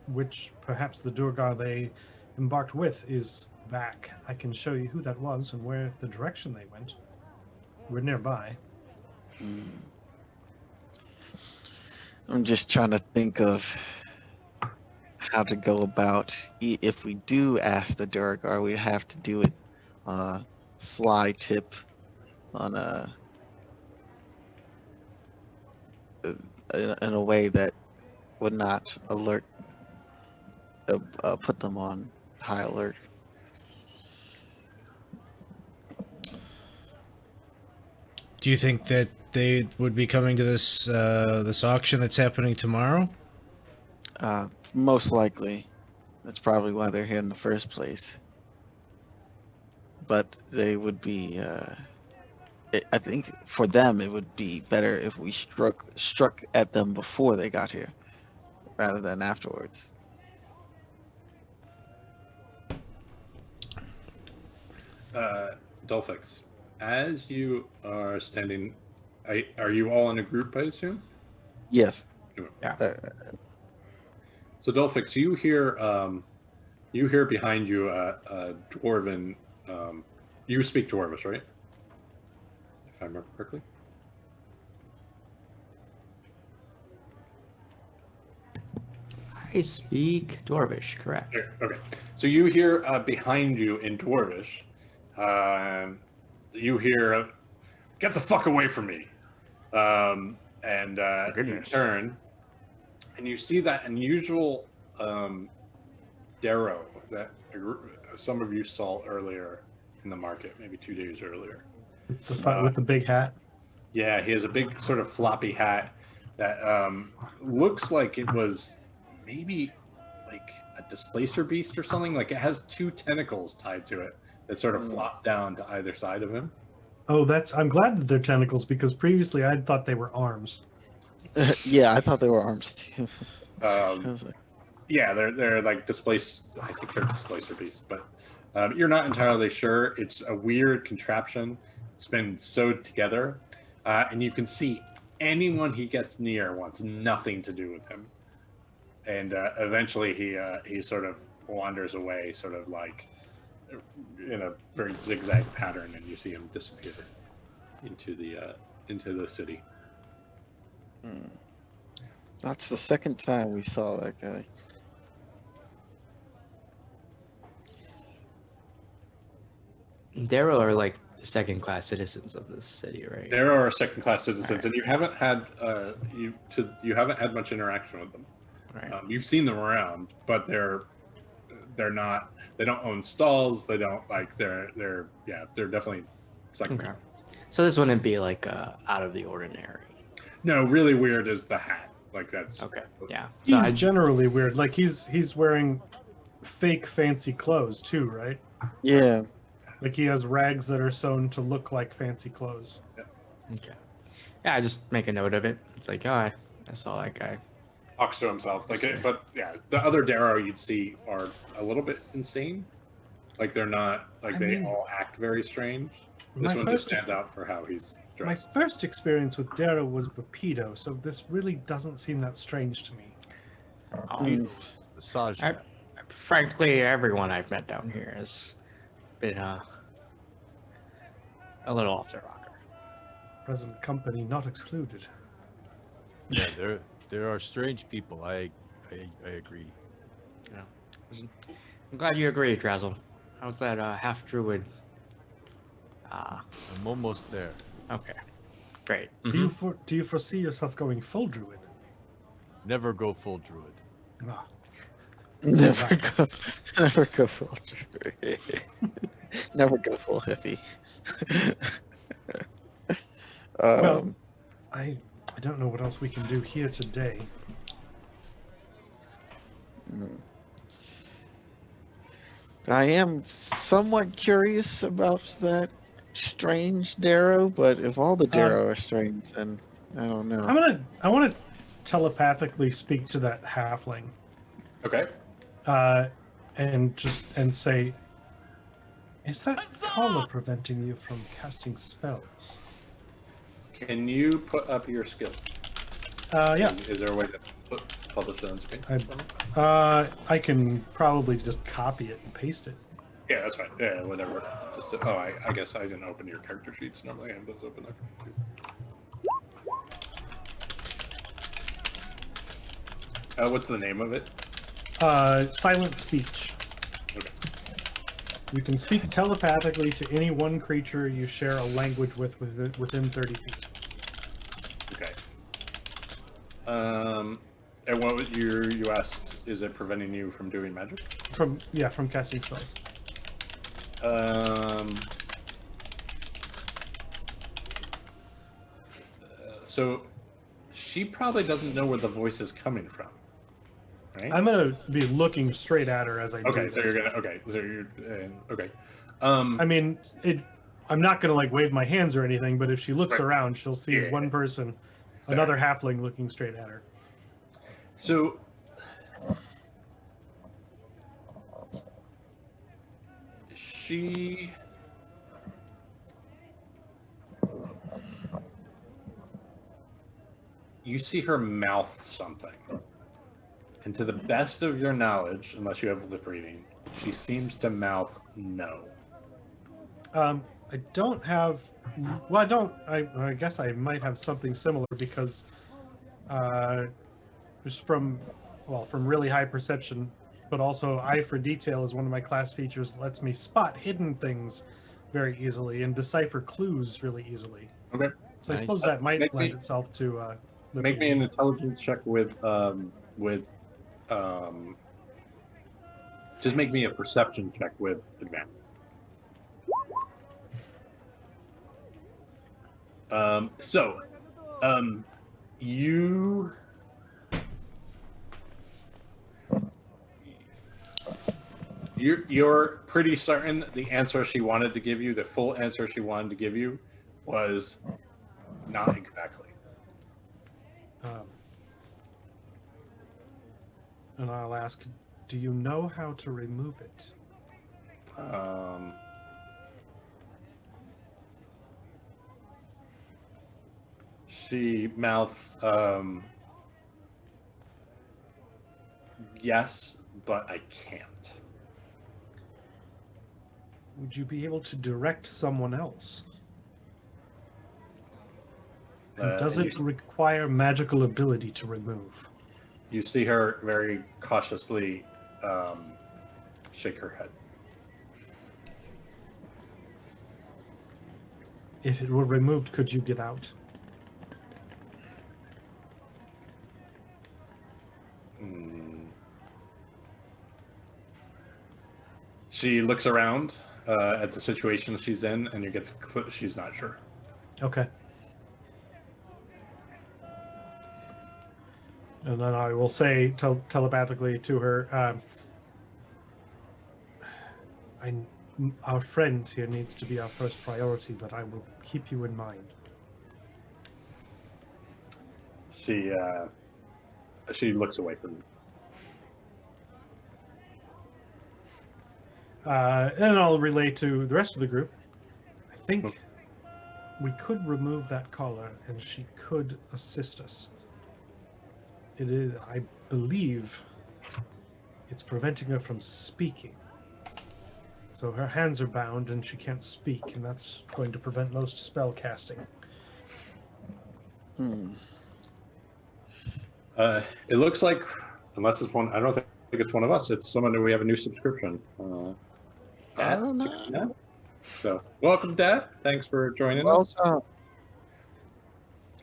S6: which perhaps the Durgar they embarked with is back. I can show you who that was and where the direction they went. We're nearby.
S4: I'm just trying to think of how to go about if we do ask the Durgar, we'd have to do it on a sly tip, on in a way that would not alert, put them on high alert.
S2: Do you think that they would be coming to this this auction that's happening tomorrow?
S4: Most likely, that's probably why they're here in the first place. But they would be. I think for them it would be better if we struck at them before they got here, rather than afterwards.
S1: Dolphix, as you are standing, are you all in a group, I assume?
S4: Yes.
S3: Yeah.
S1: So Dolphix, you hear behind you a dwarven. You speak Dwarvish, right? If I remember correctly.
S3: I speak Dwarvish, correct?
S1: Yeah, okay. So you hear behind you in Dwarvish. You hear, "Get the fuck away from me!" And you
S3: Goodness.
S1: turn, and you see that unusual Darrow that some of you saw earlier in the market, maybe 2 days earlier.
S6: With the big hat.
S1: Yeah, he has a big sort of floppy hat that looks like it was maybe like a displacer beast or something. Like it has two tentacles tied to it that sort of flop down to either side of him.
S6: Oh, I'm glad that they're tentacles because previously I thought they were arms.
S4: Yeah, I thought they were arms too. I
S1: Um,
S4: was like,
S1: yeah, they're like displaced. I think they're displacer beasts, but you're not entirely sure. It's a weird contraption. It's been sewed together, and you can see anyone he gets near wants nothing to do with him. And eventually, he sort of wanders away, sort of like in a very zigzag pattern, and you see him disappear into the city.
S4: That's the second time we saw that guy.
S3: Darrow are like second-class citizens of this city, right?
S1: There are second-class citizens, and you haven't had you haven't had much interaction with them.
S3: Right.
S1: You've seen them around, but they're not. They don't own stalls. They don't like. They're definitely second.
S3: Okay. So this wouldn't be like out of the ordinary.
S1: No, really weird is the hat. Like that's
S3: Okay. Yeah. So
S6: He's
S3: I,
S6: generally weird. Like he's wearing fake fancy clothes too, right?
S4: Yeah.
S6: Like he has rags that are sewn to look like fancy clothes.
S3: okay. Yeah, I just make a note of it. It's like, oh, I saw that guy.
S1: talks to himself. But yeah, the other Darrow you'd see are a little bit insane. Like they're not like
S6: I
S1: they
S6: mean,
S1: all act very strange. This
S6: my
S1: one just
S6: first-
S1: stands out for how he's
S6: My
S1: dressed.
S6: first experience with Darrow was Rapido, so this really doesn't seem that strange to me.
S3: Oh,
S4: Mm.
S5: Massage.
S3: I- frankly, everyone I've met down here has been a little off their rocker.
S6: Present company not excluded.
S5: Yeah, there are strange people. I agree.
S3: I'm glad you agree, Drazzle. How's that half druid?
S5: I'm almost there.
S3: Okay, great.
S6: Do you foresee yourself going full druid?
S5: Never go full druid.
S6: Ah,
S4: Never go full never go full hippie.
S6: Well, I don't know what else we can do here today.
S4: I am somewhat curious about that strange Darrow, but if all the Darrow are strange, then I don't know.
S6: I want to telepathically speak to that halfling,
S1: Okay.
S6: and say, is that collar preventing you from casting spells?
S1: Can you put up your skill?
S6: Yeah.
S1: Is there a way to publish it on screen?
S6: I can probably just copy it and paste it.
S1: Yeah, that's fine. Yeah, whatever. Just I guess I didn't open your character sheets. Normally I have those open there. What's the name of it?
S6: Silent speech.
S1: Okay.
S6: You can speak telepathically to any one creature you share a language with within 30 feet.
S1: Okay. And what was you asked? Is it preventing you from doing magic?
S6: From casting spells.
S1: So she probably doesn't know where the voice is coming from, right?
S6: I'm gonna be looking straight at her as I do
S1: Okay,
S6: this.
S1: so you're gonna okay.
S6: I mean, I'm not gonna like wave my hands or anything, but if she looks
S1: Right.
S6: around, she'll see
S1: Yeah.
S6: one person,
S1: Fair.
S6: another halfling looking straight at her.
S1: So she you see her mouth something. And to the best of your knowledge, unless you have lip reading, she seems to mouth no.
S6: I don't have. Well, I don't. I guess I might have something similar because, just from really high perception, but also eye for detail is one of my class features that lets me spot hidden things very easily and decipher clues really easily.
S1: Okay.
S6: So I
S5: Nice.
S6: suppose that might
S1: Make
S6: lend
S1: me-
S6: itself to. lip
S1: Make me
S6: reading.
S1: an intelligence check with just make me a perception check with advantage. You you're pretty certain the answer she wanted to give you, the full answer she wanted to give you, was not exactly.
S6: And I'll ask, do you know how to remove it?
S1: She mouths, yes, but I can't.
S6: Would you be able to direct someone else? And does
S1: and
S6: it require magical ability to remove?
S1: you see her very cautiously shake her head.
S6: If it were removed, could you get out?
S1: She looks around at the situation she's in, and you get she's not sure.
S6: Okay. And then I will say telepathically to her, our friend here needs to be our first priority, but I will keep you in mind.
S1: She looks away from you.
S6: And I'll relay to the rest of the group. I think we could remove that collar, and she could assist us. It is, I believe, it's preventing her from speaking. So her hands are bound, and she can't speak, and that's going to prevent most spell casting.
S1: It looks like, unless it's one, I don't think it's one of us. It's someone that we have a new subscription. Dad,
S4: Oh, no.
S1: 69. So, welcome, Dad. Thanks for joining
S4: Well
S1: us.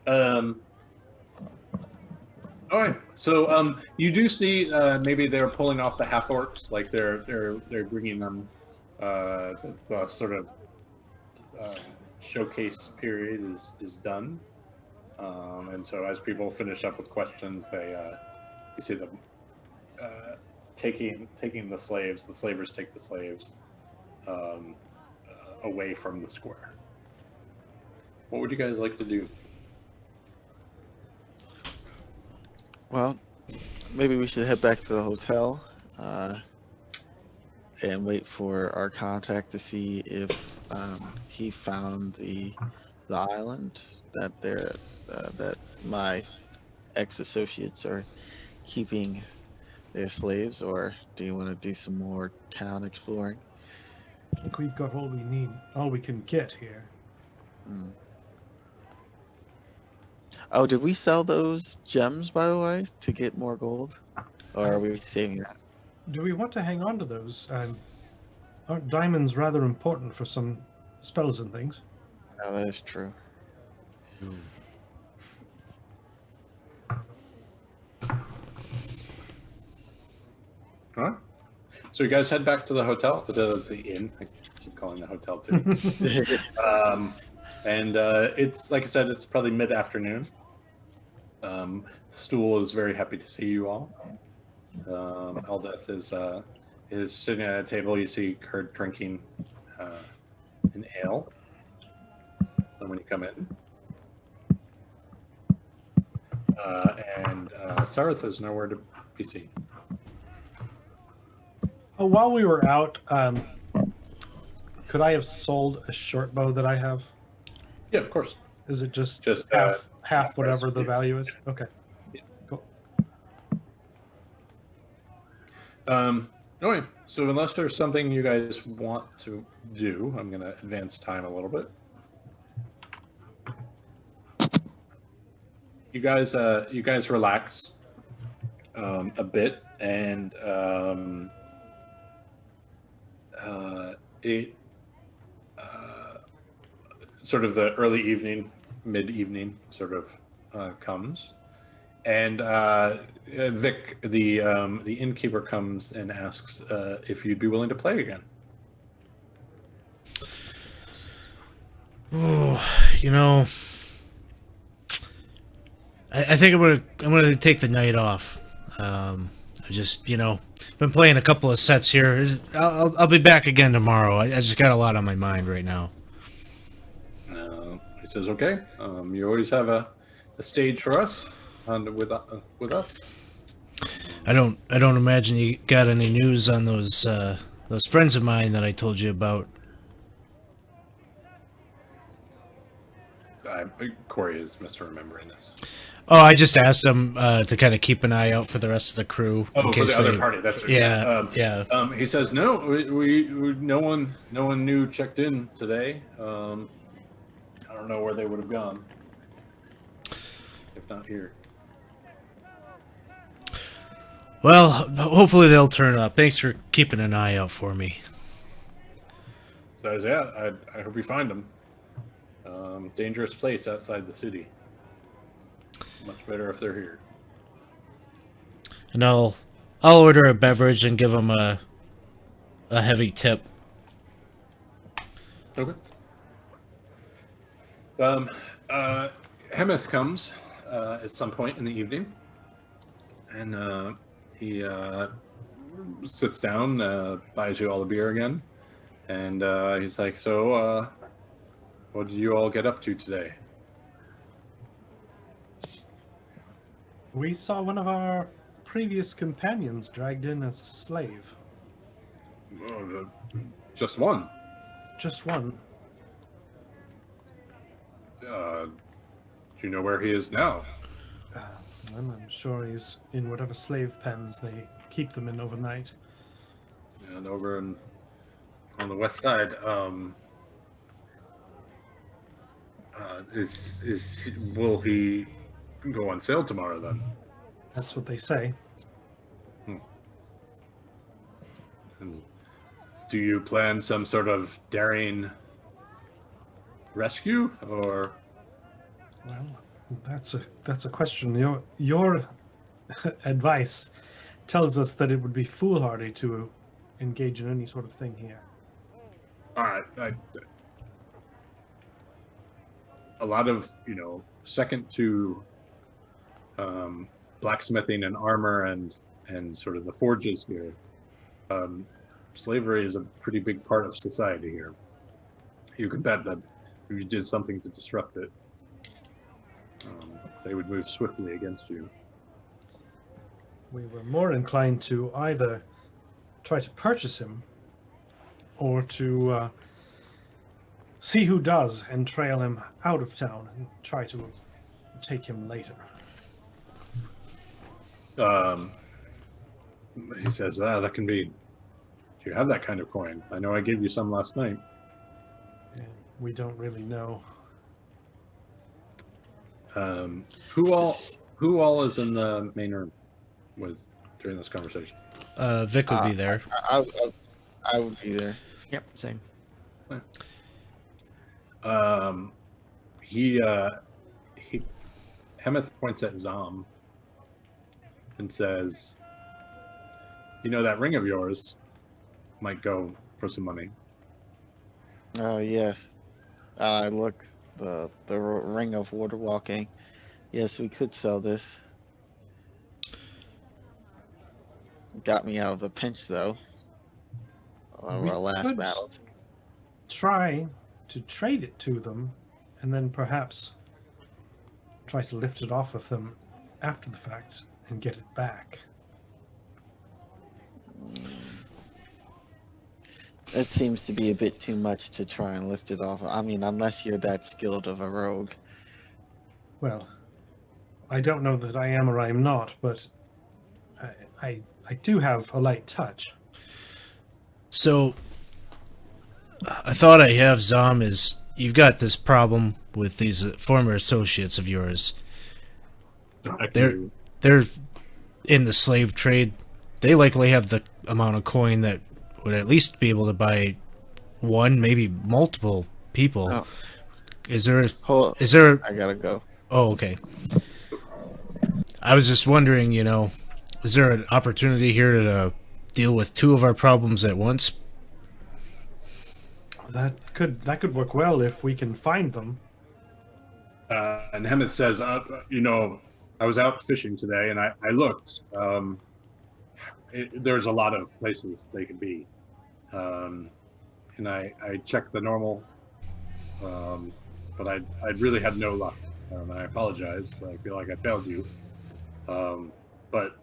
S4: done.
S1: All right. So, you do see maybe they're pulling off the half orcs, like they're bringing them. The sort of showcase period is done. And so as people finish up with questions, you see them taking the slaves. The slavers take the slaves away from the square. What would you guys like to do?
S4: Well, maybe we should head back to the hotel and wait for our contact to see if he found the island that my ex-associates are keeping their slaves, or do you want to do some more town exploring?
S6: I think we've got all we need, all we can get here.
S4: Mm. Oh, did we sell those gems, by the way, to get more gold? Or are we saving that?
S6: Do we want to hang on to those? Aren't diamonds rather important for some spells and things?
S4: No, that is true.
S1: Huh? So you guys head back to the hotel, the inn. I keep calling it hotel too. And it's, like I said, it's probably mid-afternoon. Stool is very happy to see you all. Eldeth is sitting at a table. You see her drinking an ale. And when you come in, and Sarith is nowhere to be seen.
S6: Oh, while we were out, could I have sold a short bow that I have?
S1: Yeah, of course.
S6: Is it just
S1: Half
S6: half whatever
S1: price,
S6: the
S1: yeah.
S6: value is? Okay.
S1: Okay. So unless there's something you guys want to do, I'm going to advance time a little bit. You guys relax a bit, and it sort of the early evening, mid-evening sort of comes, and Vic, the innkeeper, comes and asks if you'd be willing to play again.
S2: Oh, you know, I think I'm gonna take the night off. I just, been playing a couple of sets here. I'll be back again tomorrow. I just got a lot on my mind right now.
S1: He says, "Okay. You always have a stage for us, with us."
S2: I don't imagine you got any news on those friends of mine that I told you about.
S1: Corey is misremembering this.
S2: Oh, I just asked them to kind of keep an eye out for the rest of the crew.
S1: Oh,
S2: in
S1: for the
S2: case
S1: other
S2: they-
S1: party. That's right.
S2: Yeah.
S1: He says, "No, we no one new checked in today. I don't know where they would have gone if not here."
S2: Well, hopefully they'll turn up. Thanks for keeping an eye out for me.
S1: Says, "Yeah, I hope you find them. Dangerous place outside the city. Much better if they're here."
S2: And I'll order a beverage and give them a heavy tip.
S1: Okay. Hemeth comes at some point in the evening, and he sits down, buys you all the beer again, and he's like, "So, what did you all get up to today?"
S6: We saw one of our previous companions dragged in as a slave.
S1: Just one.
S6: Just one.
S1: Do you know where he is now?
S6: I'm sure he's in whatever slave pens they keep them in overnight.
S1: And over on the west side, will he go on sale tomorrow then?
S6: That's what they say.
S1: And do you plan some sort of daring rescue, or?
S6: Well, that's a question. Your advice tells us that it would be foolhardy to engage in any sort of thing here.
S1: A lot of second to blacksmithing and armor and sort of the forges here, slavery is a pretty big part of society here. You could bet that if you did something to disrupt it, they would move swiftly against you.
S6: We were more inclined to either try to purchase him or to see who does and trail him out of town and try to take him later.
S1: He says, that can be. Do you have that kind of coin? I know I gave you some last night.
S6: And we don't really know.
S1: Who all is in the main room during this conversation?
S2: Vic would be there.
S4: I would be there.
S3: Yep, same.
S1: Hemeth points at Zom and says, "You know, that ring of yours might go for some money."
S4: Oh yes. I look the ring of water walking. Yes, we could sell this. Got me out of a pinch though. One
S6: We
S4: of our last
S6: could
S4: battles.
S6: Try to trade it to them and then perhaps try to lift it off of them after the fact and get it back.
S4: That seems to be a bit too much to try and lift it off. I mean, unless you're that skilled of a rogue.
S6: Well, I don't know that I am or I am not, but I do have a light touch.
S2: So, I thought I have Zom is you've got this problem with these former associates of yours. They're in the slave trade. They likely have the amount of coin that would at least be able to buy one, maybe multiple people.
S4: Oh.
S2: Is there?
S4: Hold
S2: Is there?
S4: I gotta go.
S2: Oh, okay. I was just wondering, is there an opportunity here to deal with two of our problems at once?
S6: That could work well if we can find them.
S1: And Hemeth says, I was out fishing today and I looked. There's a lot of places they could be. And I checked the normal, but I really had no luck. And I apologize. I feel like I failed you. But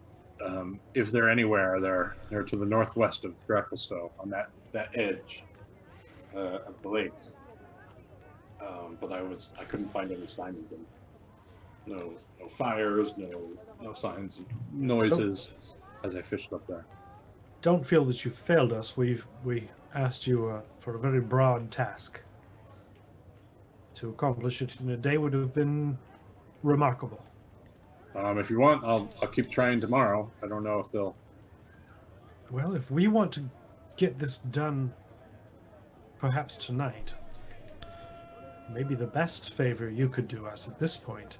S1: if they're anywhere, they're to the northwest of Drakelstow on that edge of the lake. But I couldn't find any sign of them. No fires, no signs of noises as I fished up there.
S6: Don't feel that you failed us. We asked you for a very broad task. To accomplish it in a day would have been remarkable.
S1: If you want, I'll keep trying tomorrow. I don't know if they'll.
S6: Well, if we want to get this done, perhaps tonight, maybe the best favor you could do us at this point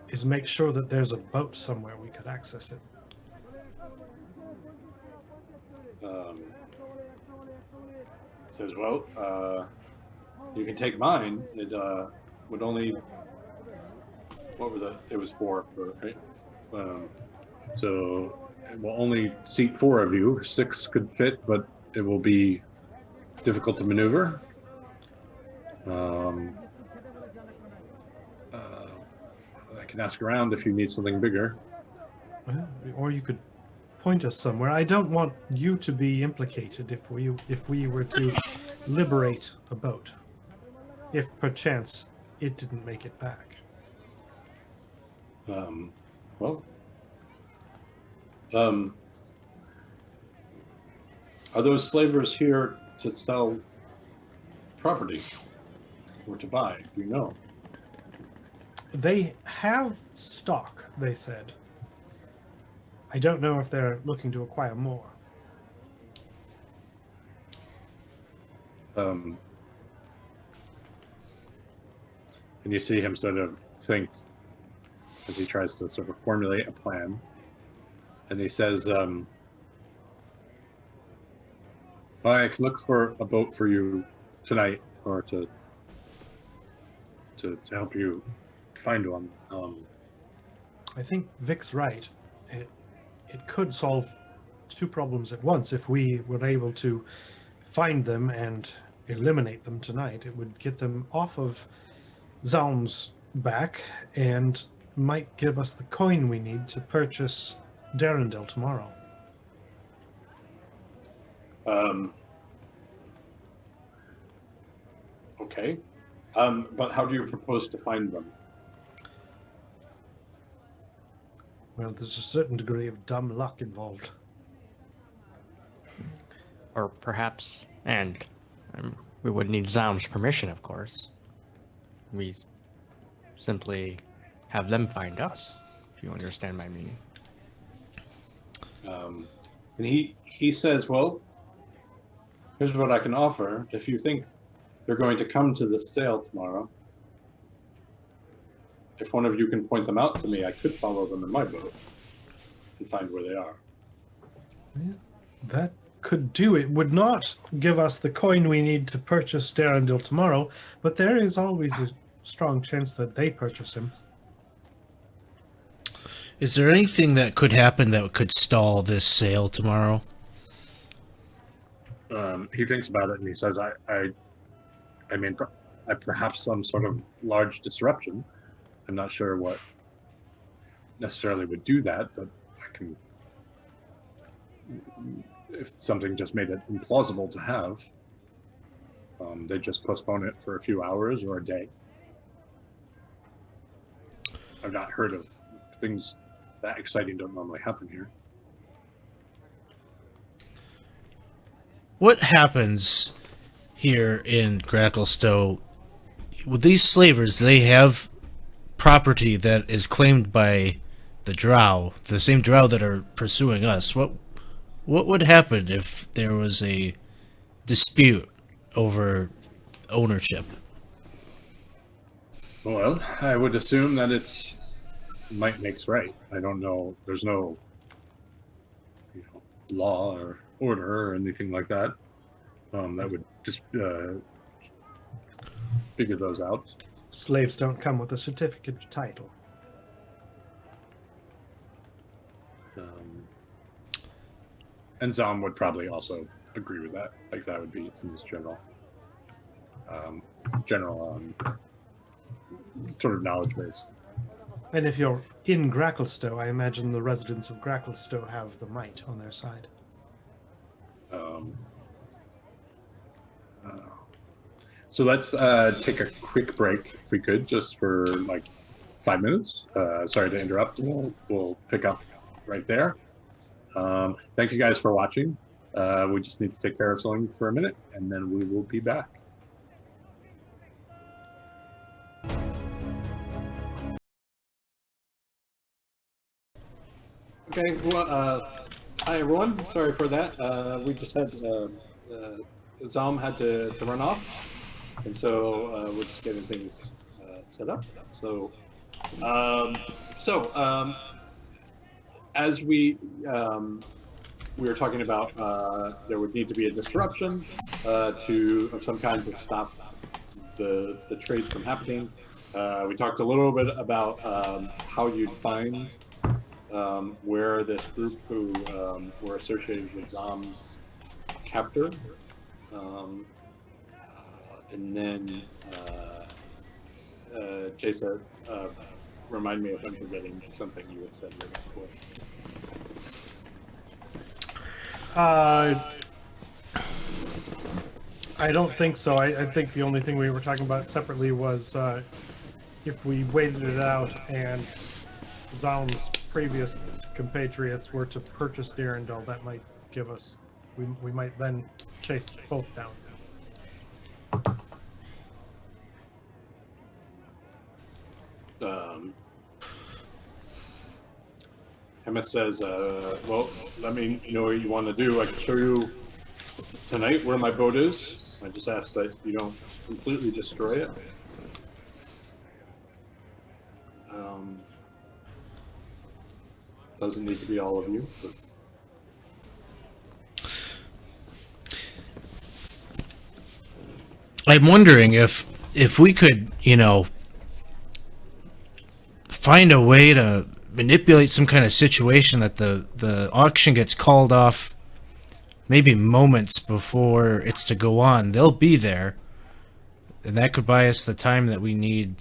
S6: is make sure that there's a boat somewhere we could access it.
S1: Says, well, you can take mine. It would only. It was 4, right? So it will only seat 4 of you. 6 could fit, but it will be difficult to maneuver. I can ask around if you need something bigger.
S6: Well, or you could point us somewhere. I don't want you to be implicated if we were to liberate a boat, if perchance it didn't make it back.
S1: Are those slavers here to sell property or to buy? Do you know?
S6: They have stock, they said. I don't know if they're looking to acquire more.
S1: And you see him sort of think as he tries to sort of formulate a plan. And he says, I can look for a boat for you tonight or to help you find one.
S6: I think Vic's right. It could solve two problems at once if we were able to find them and eliminate them tonight. It would get them off of Zaum's back and might give us the coin we need to purchase Darendil tomorrow.
S1: Okay. But how do you propose to find them?
S6: Well, there's a certain degree of dumb luck involved.
S3: Or perhaps, and we would need Zaum's permission, of course. We simply have them find us, if you understand my meaning.
S1: And he says, well, here's what I can offer. If you think they're going to come to this sale tomorrow, if one of you can point them out to me, I could follow them in my boat and find where they are.
S6: Yeah, that could do it. Would not give us the coin we need to purchase Darendil tomorrow, but there is always a strong chance that they purchase him.
S2: Is there anything that could happen that could stall this sale tomorrow?
S1: He thinks about it and he says, I mean, perhaps some sort of large disruption. I'm not sure what necessarily would do that, but I can, if something just made it implausible to have, they just postpone it for a few hours or a day. I've not heard of things that exciting don't normally happen here.
S2: What happens here in Gracklstow with these slavers? They have property that is claimed by the Drow, the same Drow that are pursuing us. What would happen if there was a dispute over ownership?
S1: Well, I would assume that it's might makes right. I don't know. There's no, law or order or anything like that. That would just figure those out.
S6: Slaves don't come with a certificate of title.
S1: And Zaum would probably also agree with that. Like that would be his general sort of knowledge base.
S6: And if you're in Gracklstow, I imagine the residents of Gracklstow have the might on their side.
S1: So let's take a quick break, if we could, just for like 5 minutes. Sorry to interrupt. We'll pick up right there. Thank you guys for watching. We just need to take care of something for a minute, and then we will be back. Okay, well, hi everyone. Sorry for that. We just had Zaum had to run off, and so we're just getting things set up. So, as we were talking about, there would need to be a disruption of some kind to stop the trade from happening. We talked a little bit about how you'd find where this group who were associated with Zaum's captor, and then Jason, remind me if I'm forgetting something you had said right before.
S6: I don't think so. I think the only thing we were talking about separately was if we waited it out and Zaum's previous compatriots were to purchase Darendil, that might give us, we might then chase both down.
S1: Emmett says, well, let me know what you want to do. I can show you tonight where my boat is. I just ask that you don't completely destroy it. Doesn't need to be all of you. But...
S2: I'm wondering if we could, find a way to manipulate some kind of situation that the auction gets called off maybe moments before it's to go on. They'll be there, and that could buy us the time that we need,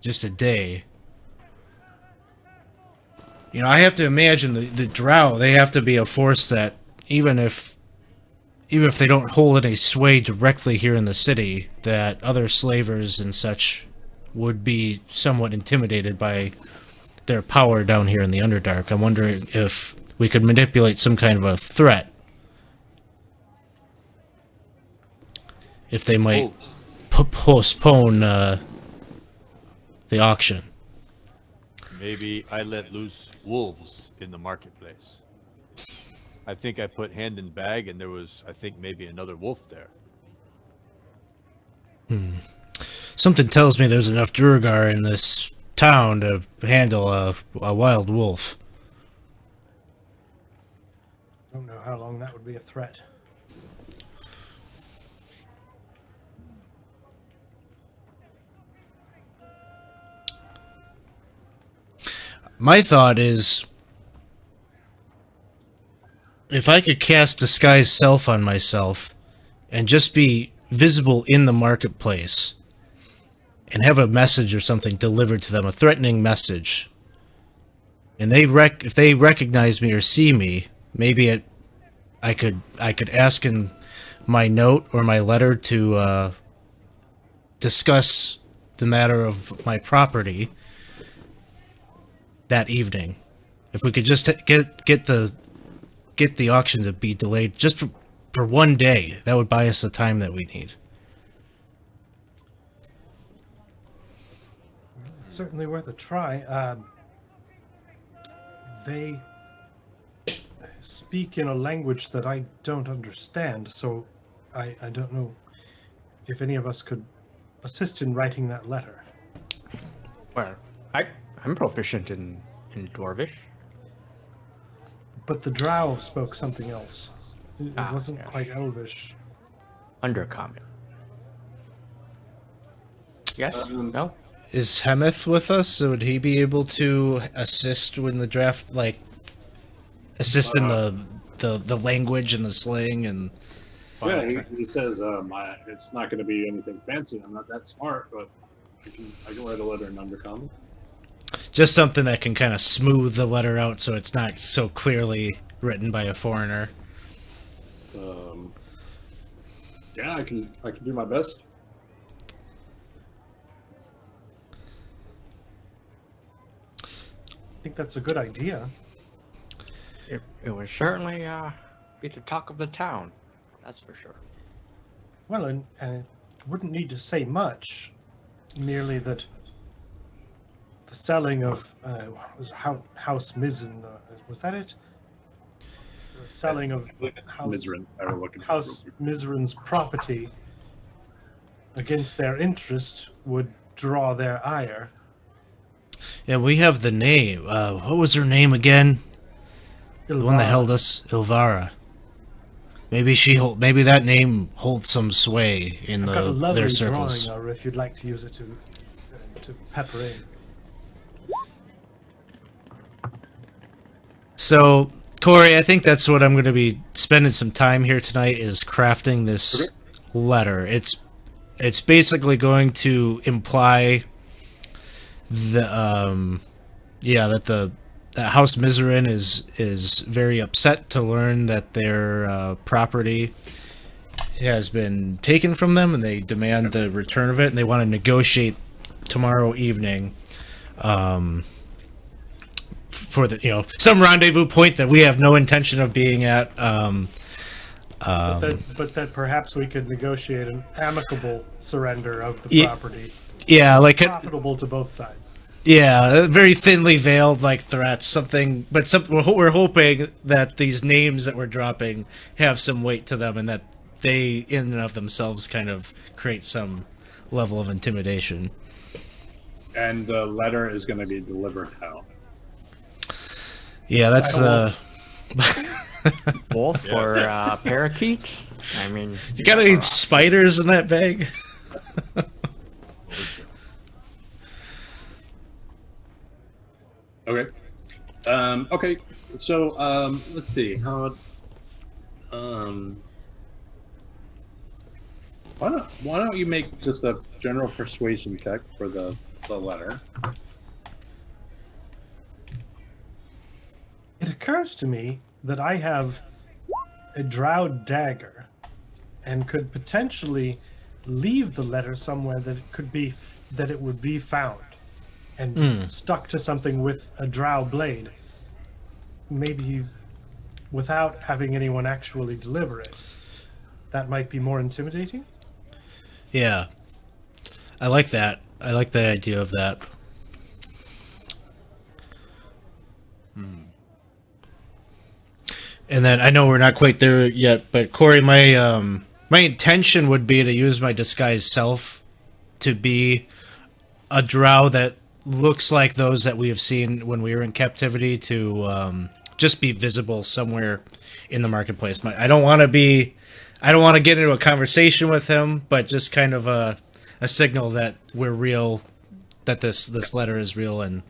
S2: just a day. You know, I have to imagine the Drow, they have to be a force that, even if they don't hold any sway directly here in the city, that other slavers and such would be somewhat intimidated by their power down here in the Underdark. I'm wondering if we could manipulate some kind of a threat. If they might postpone the auction.
S5: Maybe I let loose wolves in the marketplace. I think I put hand in bag, and there was, I think, maybe another wolf there.
S2: Something tells me there's enough Duergar in this town to handle a wild wolf.
S6: Don't know how long that would be a threat.
S2: My thought is, if I could cast Disguise Self on myself and just be visible in the marketplace and have a message or something delivered to them, a threatening message, and if they recognize me or see me, maybe I could ask in my note or my letter to discuss the matter of my property that evening. If we could just get the auction to be delayed just for one day, that would buy us the time that we need.
S6: It's certainly worth a try. They speak in a language that I don't understand, so I don't know if any of us could assist in writing that letter.
S3: Well, I'm proficient in Dwarvish.
S6: But the Drow spoke something else. It
S3: Ah,
S6: wasn't
S3: yes.
S6: quite Elvish.
S3: Undercommon. Yes? No?
S2: Is Hemeth with us? So would he be able to assist when the draft, like, assist in the language and the slang and?
S1: Yeah, he says, it's not going to be anything fancy. I'm not that smart, but I can write a letter in Undercommon.
S2: Just something that can kind of smooth the letter out so it's not so clearly written by a foreigner.
S1: Yeah, I can do my best.
S6: I think that's a good idea.
S3: It would certainly be the talk of the town. That's for sure.
S6: Well, and it wouldn't need to say much. Merely that the selling of was House Mizzen, was that it? The selling of
S1: Mizrin, I were looking
S6: House Mizren's property against their interest would draw their ire.
S2: Yeah, we have the name. What was her name again? The one that held us, Ilvara. Maybe maybe that name holds some sway in
S6: I've got a lovely
S2: their circles.
S6: drawing, or if you'd like to use it to pepper in.
S2: So, Corey, I think that's what I'm going to be spending some time here tonight, is crafting this letter. It's basically going to imply that House Mizrin is very upset to learn that their property has been taken from them, and they demand the return of it, and they want to negotiate tomorrow evening for some rendezvous point that we have no intention of being at.
S6: But that perhaps we could negotiate an amicable surrender of the property.
S2: Yeah, like
S6: profitable to both sides.
S2: Yeah, very thinly veiled, like threats, something. But we're hoping that these names that we're dropping have some weight to them, and that they, in and of themselves, kind of create some level of intimidation.
S1: And the letter is going to be delivered how?
S2: Yeah, that's the
S3: Wolf or parakeet? I mean,
S2: you got any spiders in that bag?
S1: Okay, so let's see how. Um, why don't you make just a general persuasion check for the letter?
S6: It occurs to me that I have a drow dagger and could potentially leave the letter somewhere that it could be that it would be found and stuck to something with a drow blade, maybe without having anyone actually deliver it. That might be more intimidating.
S2: Yeah, I like that. I like the idea of that. And then I know we're not quite there yet, but Corey, my intention would be to use my disguised self to be a drow that looks like those that we have seen when we were in captivity, to just be visible somewhere in the marketplace. I don't want to get into a conversation with him, but just kind of a signal that we're real, that this letter is real. And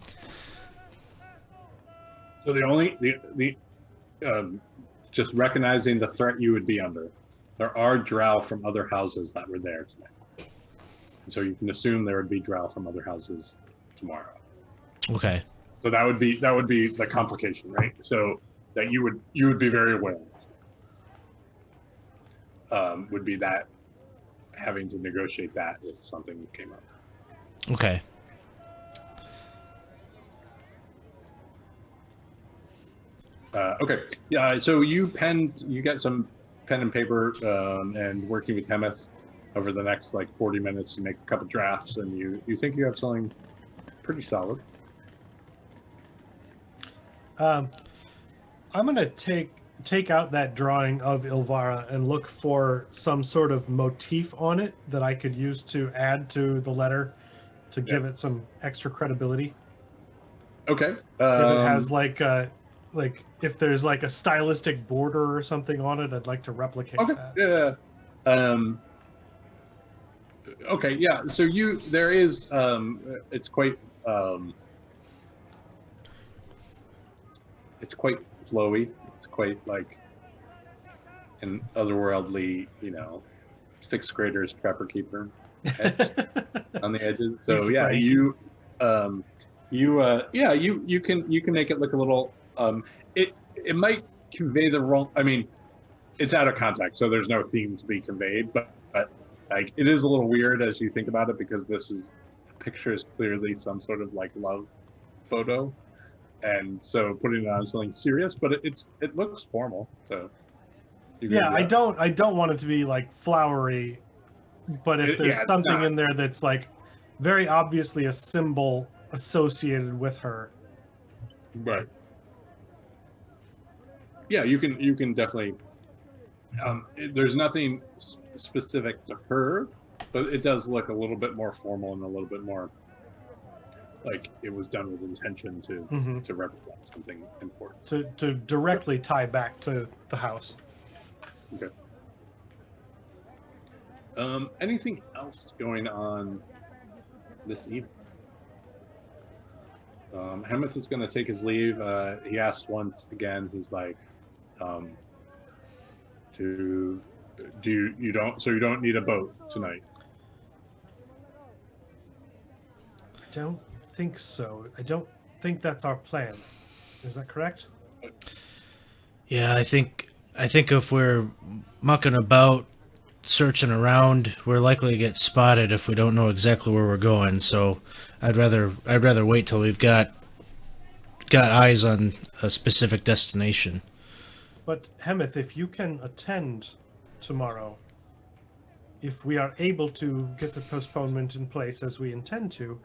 S1: So the just recognizing the threat you would be under. There are drow from other houses that were there tonight, and so you can assume there would be drow from other houses tomorrow.
S2: okay,
S1: So that would be the complication, right? So that you would be very aware of. Would be that having to negotiate that if something came up.
S2: okay.
S1: Okay. Yeah. So you got some pen and paper, and working with Hemeth over the next like 40 minutes, you make a couple drafts, and you think you have something pretty solid.
S6: I'm gonna take out that drawing of Ilvara and look for some sort of motif on it that I could use to add to the letter to give it some extra credibility.
S1: Okay.
S6: If it has like if there's like a stylistic border or something on it, I'd like to replicate
S1: Okay.
S6: that.
S1: Yeah. Okay. Yeah. So there is it's quite flowy. It's quite like an otherworldly, sixth graders trapper keeper edge on the edges. So
S6: Easy
S1: yeah,
S6: Frank.
S1: you can make it look a little it might convey the wrong. I mean, it's out of context, so there's no theme to be conveyed, but like it is a little weird as you think about it, because picture is clearly some sort of like love photo, and so putting it on something serious, but it looks formal. So
S6: Yeah, I don't want it to be like flowery, but if there's
S1: it's
S6: something
S1: not.
S6: in there that's like very obviously a symbol associated with her.
S1: Right. Yeah, you can definitely. There's nothing specific to her, but it does look a little bit more formal and a little bit more like it was done with intention to represent something important.
S6: To directly tie back to the house.
S1: Okay. Anything else going on this evening? Hemeth is going to take his leave. He asked once again. He's like, you don't need a boat tonight?
S6: I don't think so. I don't think that's our plan. Is that correct?
S2: Yeah, I think if we're mucking about, searching around, we're likely to get spotted if we don't know exactly where we're going. So I'd rather wait till we've got eyes on a specific destination.
S6: But Hemeth, if you can attend tomorrow, if we are able to get the postponement in place as we intend to,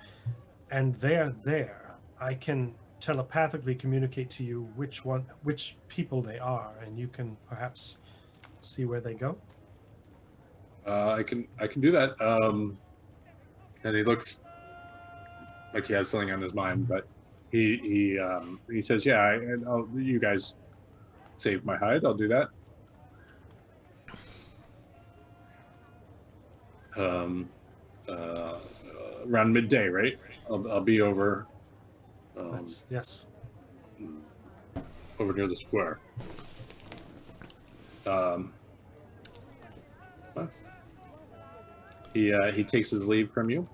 S6: and they're there, I can telepathically communicate to you which people they are, and you can perhaps see where they go.
S1: I can do that. And he looks like he has something on his mind, but he says, "Yeah, you guys saved my hide. I'll do that." Around midday, right? I'll be over.
S6: Yes.
S1: over near the square. He takes his leave from you,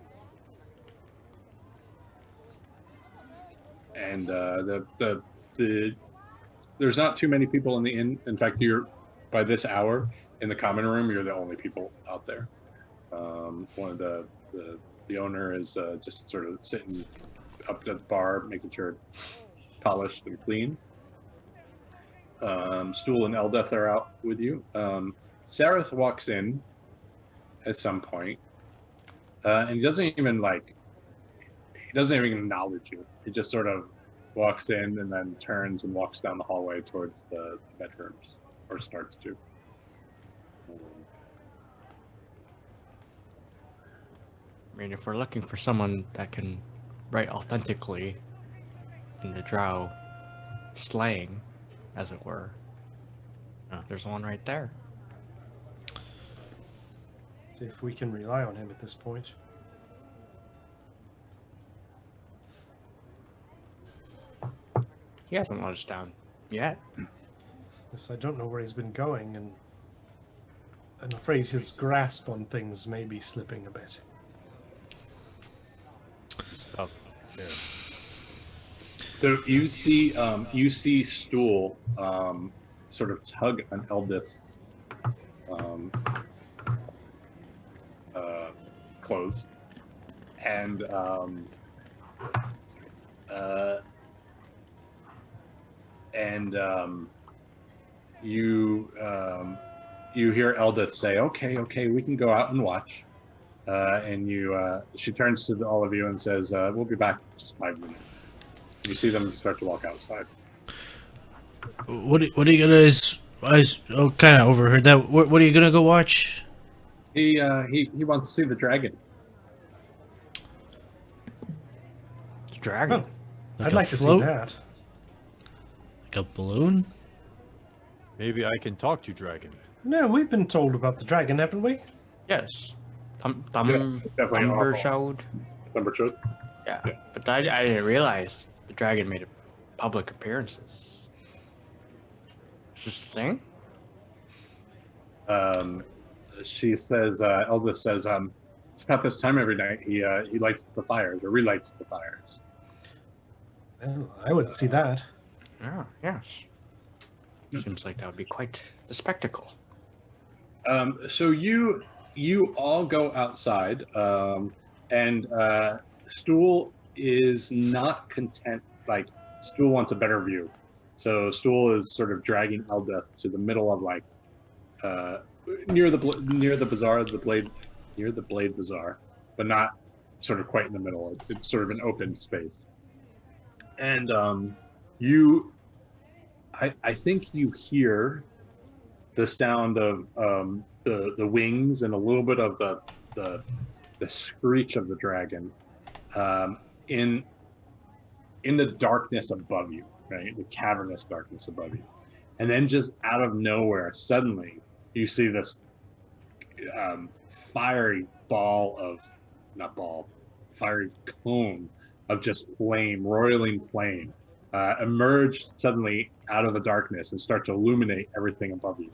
S1: and there's not too many people in the inn. In fact, you're by this hour in the common room. You're the only people out there. One of the owner is just sort of sitting up at the bar, making sure it's polished and clean. Stool and Eldeth are out with you. Sareth walks in at some point, and he doesn't even acknowledge you. He just sort of walks in and then turns and walks down the hallway towards the bedrooms, or starts to.
S3: I mean, if we're looking for someone that can write authentically in the drow slang, as it were, there's one right there.
S6: If we can rely on him at this point.
S3: He hasn't let us down yet.
S6: Yes, I don't know where he's been going, and I'm afraid his grasp on things may be slipping a bit.
S5: Stuff. Yeah.
S1: So you see Stool sort of tug on Eldith's clothes, and you hear Eldith say, "Okay, we can go out and watch." And she turns to all of you and says, "We'll be back in just 5 minutes." You see them start to walk outside.
S2: What are you gonna? I kind of overheard that. What are you gonna go watch?
S1: He wants to see the dragon.
S3: Dragon.
S6: Oh,
S2: Like
S6: I'd
S2: a
S6: like to
S2: float?
S6: see that.
S2: Like a balloon?
S5: Maybe I can talk to Dragon.
S6: No, we've been told about the dragon, haven't we?
S3: Yes.
S1: Definitely
S3: Thumbershoud.
S1: Number two.
S3: Yeah.
S1: Yeah.
S3: But I didn't realize the dragon made public appearances. It's just a thing?
S1: She says, Eldith says, it's about this time every night. He lights the fires, or relights the fires.
S6: Well, I would see that.
S3: Yeah, yes. Seems like that would be quite the spectacle.
S1: So you all go outside, and Stool is not content. Like, Stool wants a better view. So Stool is sort of dragging Eldith to the middle of near the bazaar, near the Blade Bazaar, but not sort of quite in the middle. It's sort of an open space. And I think you hear the sound of the wings and a little bit of the screech of the dragon in the darkness above you, right? The cavernous darkness above you. And then just out of nowhere, suddenly you see this fiery fiery cone of just flame, roiling flame, emerge suddenly out of the darkness and start to illuminate everything above you.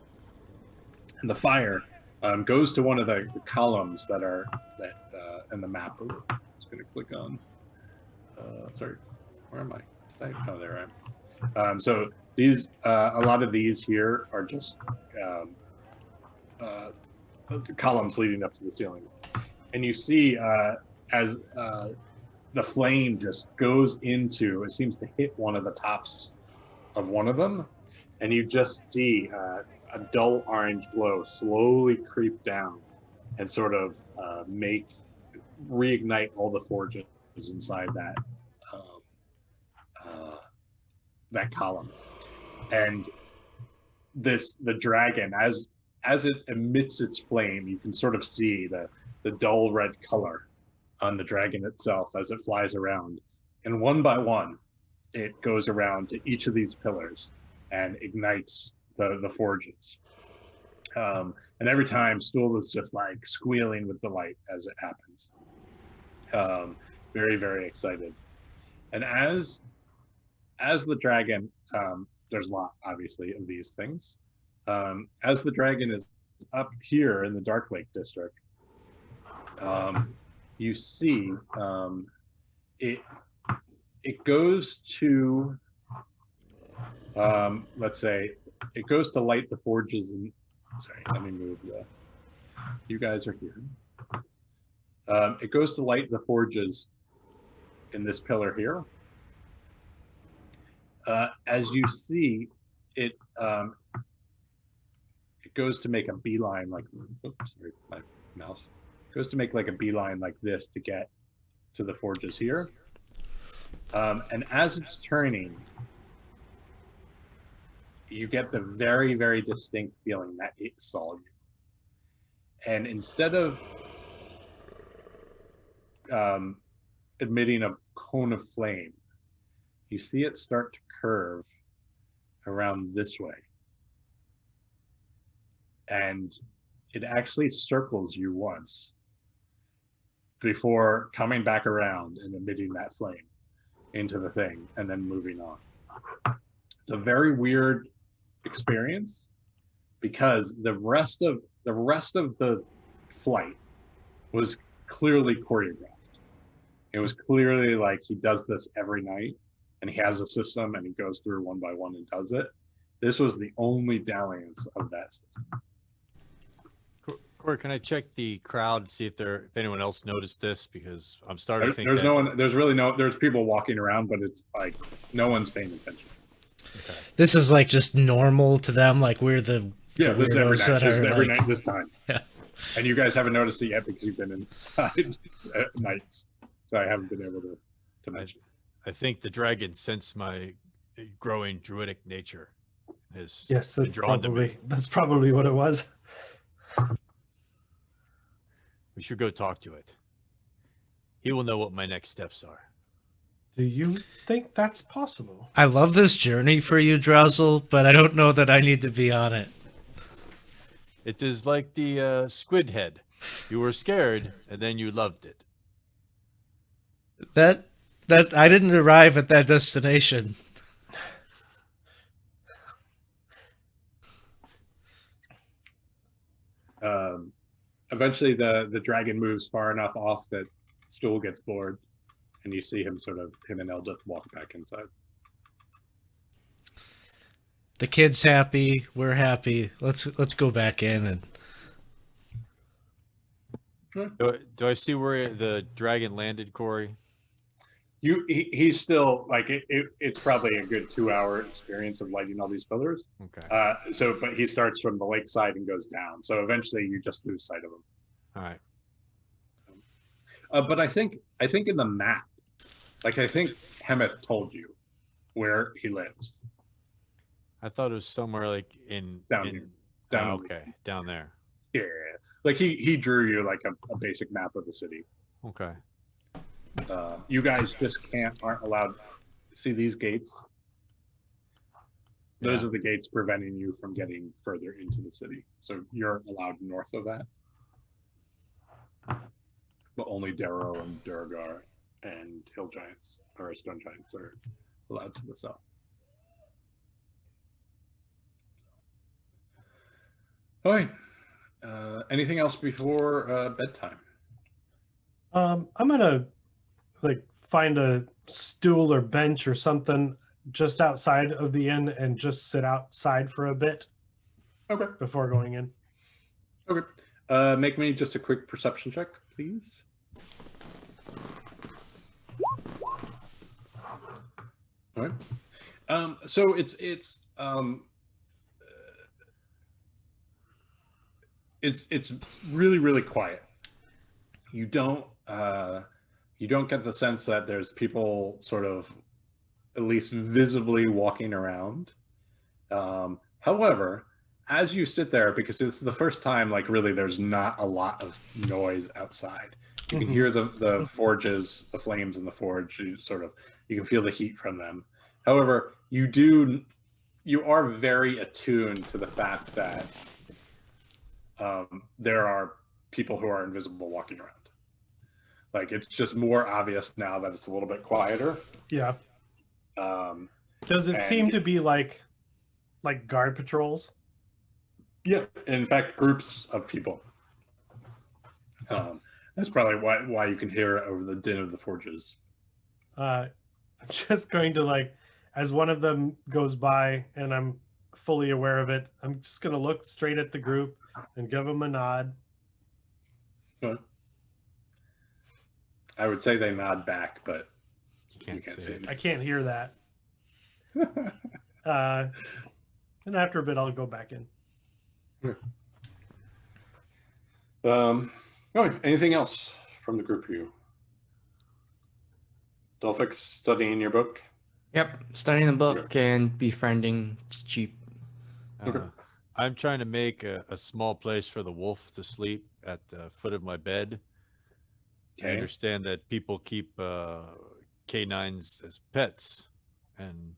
S1: And the fire goes to one of the columns that in the map. I'm just going to click on. Sorry, where am I? Oh, there I am. So these, a lot of these here are just columns leading up to the ceiling, and you see as the flame just goes into, it seems to hit one of the tops of one of them, and you just see a dull orange glow slowly creep down and sort of reignite all the forges inside that column. And the dragon, as it emits its flame, you can sort of see the dull red color on the dragon itself as it flies around. And one by one, it goes around to each of these pillars and ignites the forges. And every time, Stool is just like squealing with delight as it happens. Very, very excited. And as as the dragon, there's a lot, obviously, of these things. As the dragon is up here in the Dark Lake District, you see it goes to, let's say, it goes to light the forges. And sorry, let me move the. You guys are here. It goes to light the forges in this pillar here. As you see, it goes to make a beeline like. Oops, sorry, my mouse. It goes to make like a beeline like this to get to the forges here. And as it's turning, you get the very, very distinct feeling that it saw you. And instead of emitting a cone of flame, you see it start to curve around this way. And it actually circles you once before coming back around and emitting that flame into the thing and then moving on. It's a very weird experience because the rest of the flight was clearly choreographed. It was clearly like he does this every night and he has a system and he goes through one by one and does it. This was the only dalliance of that system.
S5: Corey, can I check the crowd, see if anyone else noticed this? Because I'm starting to think
S1: There's no one. There's people walking around, but it's like no one's paying attention.
S5: Okay.
S2: This is like just normal to them. Like we're the
S1: This is every
S2: weirdos
S1: night.
S2: that
S1: This is
S2: are
S1: every
S2: like,
S1: night this time.
S2: Yeah.
S1: And you guys haven't noticed it yet because you've been inside at nights, so I haven't been able to mention.
S5: I think the dragon sensed my growing druidic nature.
S6: Yes,
S5: been
S6: that's
S5: drawn to me.
S6: probably what it was.
S5: We should go talk to it. He will know what my next steps are.
S6: Do you think that's possible?
S2: I love this journey for you, Drowsel, but I don't know that I need to be on it.
S5: It is like the squid head. You were scared, and then you loved it.
S2: That I didn't arrive at that destination.
S1: Eventually, the dragon moves far enough off that Stool gets bored, and you see him and Eldith walk back inside.
S2: The kid's happy. We're happy. Let's go back in and.
S5: Do I see where the dragon landed, Corey?
S1: He's still like it's probably a good 2-hour experience of lighting all these pillars.
S5: Okay.
S1: But he starts from the lakeside and goes down. So eventually you just lose sight of him.
S5: All right.
S1: But I think in the map, like I think Hemeth told you where he lives.
S5: I thought it was somewhere like
S1: Down here. Down
S5: okay, down there.
S1: Yeah, like he drew you like a basic map of the city.
S5: Okay.
S1: You guys just aren't allowed. See these gates? Those
S5: Yeah.
S1: are the gates preventing you from getting further into the city. So you're allowed north of that. But only Darrow and Duragar and Hill Giants or Stone Giants are allowed to the south. All right. Anything else before bedtime?
S6: I'm gonna like find a stool or bench or something just outside of the inn and just sit outside for a bit
S1: Okay.
S6: before going in.
S1: Okay. Make me just a quick perception check, please. All right. So it's really, really quiet. You don't get the sense that there's people sort of at least visibly walking around. However, as you sit there, because it's the first time, like really there's not a lot of noise outside. You can hear the forges, the flames in the forge. You can feel the heat from them. However, you are very attuned to the fact that there are people who are invisible walking around. Like it's just more obvious now that it's a little bit quieter.
S6: Yeah. Does it
S1: And-
S6: seem to be like guard patrols?
S1: Yeah, in fact, groups of people. That's probably why you can hear it over the din of the forges.
S6: I'm just going to as one of them goes by and I'm fully aware of it, I'm just going to look straight at the group and give them a nod.
S1: I would say they nod back, but
S5: You can't,
S1: can't
S5: say
S1: see
S5: it.
S6: I can't hear that. And after a bit, I'll go back in.
S1: Oh, anything else from the group of you? Dolphix studying your book.
S3: Yep, studying the book and befriending Cheap.
S1: Okay.
S5: I'm trying to make a small place for the wolf to sleep at the foot of my bed. I
S1: Okay.
S5: understand that people keep canines as pets, and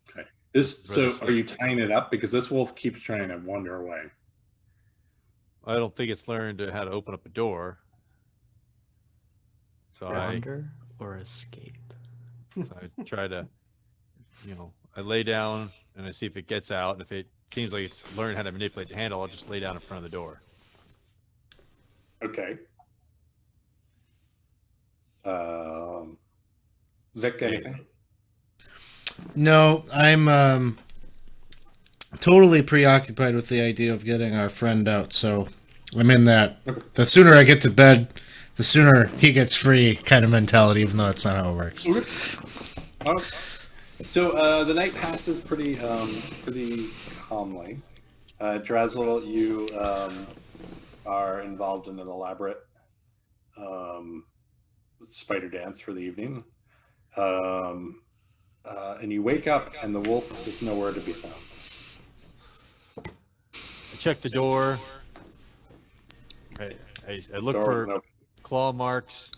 S1: So
S5: Brother
S1: are you tying it up? Because this wolf keeps trying to wander away.
S5: I don't think it's learned how to open up a door. So
S3: Wander or escape.
S5: so I try to, I lay down and I see if it gets out. And if it seems like it's learned how to manipulate the handle, I'll just lay down in front of the door.
S1: Okay. Vic, anything?
S2: No, I'm totally preoccupied with the idea of getting our friend out, so I'm in that. The sooner I get to bed, the sooner he gets free kind of mentality, even though that's not how it works.
S1: So the night passes pretty calmly. Drazzle, you are involved in an elaborate spider dance for the evening. And you wake up and the wolf is nowhere to be found.
S5: I check the door. I look
S1: Door
S5: for
S1: nope.
S5: claw marks.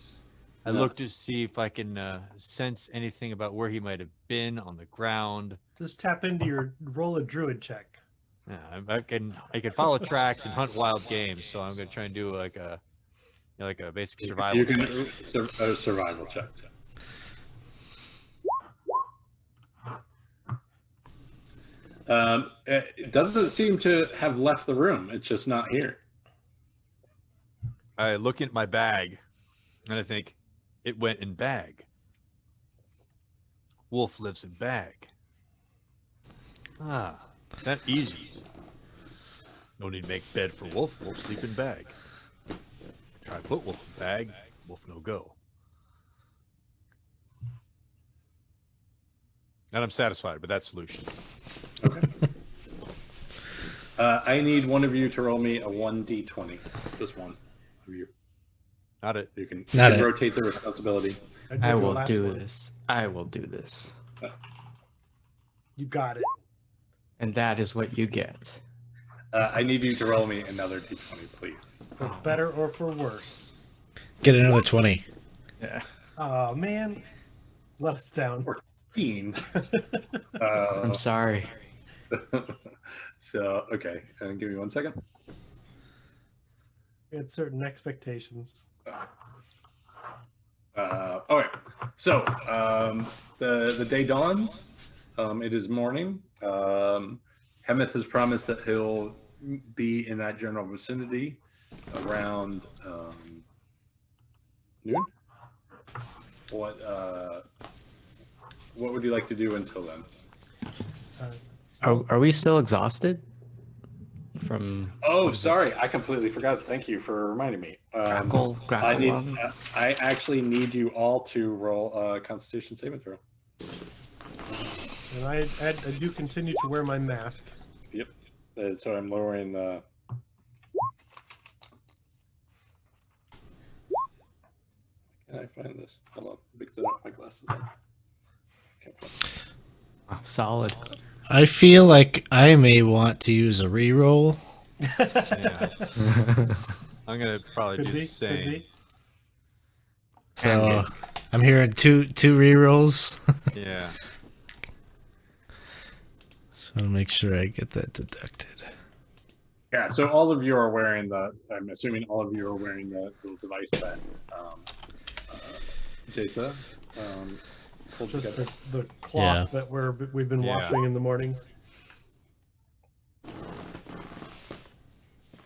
S5: I
S1: No.
S5: look to see if I can sense anything about where he might have been on the ground.
S6: Just tap into your roll a druid check.
S5: Yeah, I can follow tracks and hunt wild game, so I'm gonna try and do like a basic survival.
S1: You can
S5: check.
S1: a survival check. It doesn't seem to have left the room. It's just not here.
S5: I look at my bag, and I think it went in bag. Wolf lives in bag. Ah, that easy. No need to make bed for wolf. Wolf sleep in bag. Try put wolf in bag. Wolf no go. And I'm satisfied with that solution.
S1: Okay. I need one of you to roll me a 1d20. Just one of you.
S5: Not it.
S1: You can
S2: Not it.
S1: rotate the responsibility.
S6: did
S3: I
S6: the
S3: will
S6: last
S3: do
S6: one.
S3: this. I will do this.
S6: You got it.
S3: And that is what you get.
S1: I need you to roll me another d20, please.
S6: For better or for worse.
S2: Get another 20.
S3: Yeah.
S6: Oh man, let us down.
S1: 14.
S3: I'm sorry.
S1: So, okay. Give me 1 second.
S6: We had certain expectations.
S1: All right. So the day dawns. It is morning. Hemeth has promised that he'll be in that general vicinity around noon. What would you like to do until then?
S3: Are we still exhausted? From
S1: Oh, sorry, I completely forgot. Thank you for reminding me.
S3: Grackle Lung?
S1: I actually need you all to roll a Constitution saving throw.
S6: And I do continue to wear my mask.
S1: Yep. So I'm lowering the. Can I find this? Hold on, because I don't have my glasses on. Can't find
S3: Oh, solid.
S2: I feel like I may want to use a reroll.
S5: Yeah. I'm gonna probably
S6: Could
S5: do
S6: be.
S5: the
S6: Could
S5: same.
S6: be.
S2: So I'm hearing two rerolls.
S5: Yeah.
S2: So make sure I get that deducted.
S1: Yeah, so all of you are wearing I'm assuming all of you are wearing the little device that Jasa pulled
S6: Just
S1: together.
S6: the cloth that we've been
S5: Yeah.
S6: washing in the mornings.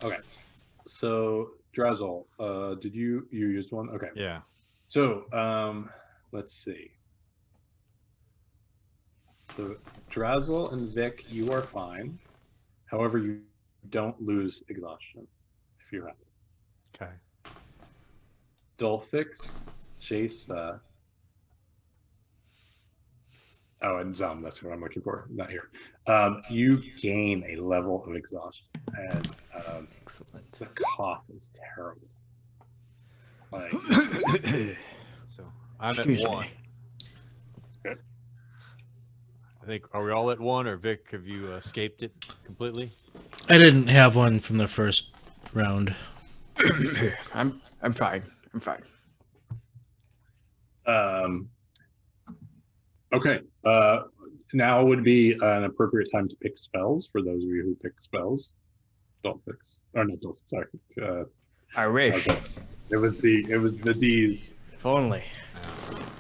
S1: Okay. So Drazel, did you used one? Okay.
S5: Yeah.
S1: So let's see. So Drazel and Vic, you are fine. However, you don't lose exhaustion if you have it.
S5: Okay.
S1: Dulfix, Jace, oh, and Zom, that's what I'm looking for. Not here. You gain a level of exhaustion as
S3: Excellent.
S1: the cough is terrible. Like,
S5: So I'm
S3: Excuse
S5: at
S3: me.
S5: 1.
S1: Okay.
S5: I think, are we all at 1, or Vic, have you escaped it completely?
S2: I didn't have one from the first round.
S3: I'm fine. I'm fine.
S1: Okay. Now would be an appropriate time to pick spells for those of you who pick spells. Dulfix, or not Dulfix. Sorry.
S3: I wish.
S1: Okay. It was the D's.
S3: If only.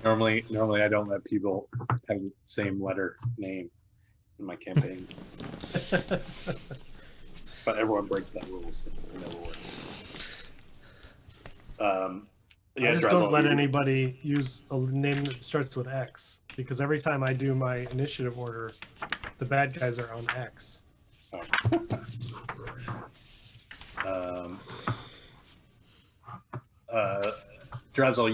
S1: Normally I don't let people have the same letter name in my campaign, but everyone breaks that rule, so it never works. Yeah,
S6: I just
S1: Drazel,
S6: don't let
S1: you-
S6: anybody use a name that starts with X, because every time I do my initiative order, the bad guys are on X.
S1: Drazel,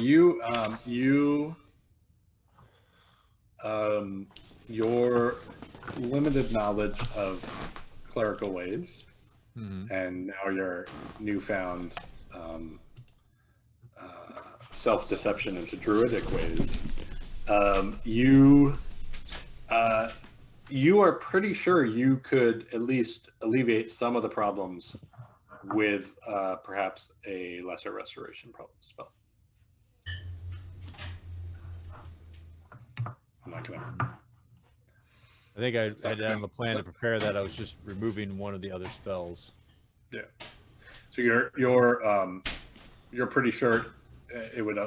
S1: your limited knowledge of clerical ways,
S5: Mhm.
S1: and now your newfound self-deception into druidic ways, you are pretty sure you could at least alleviate some of the problems with perhaps a lesser restoration problem spell. I'm not gonna.
S5: I think I had to have a plan to prepare that. I was just removing one of the other spells.
S1: Yeah. So you're pretty sure it would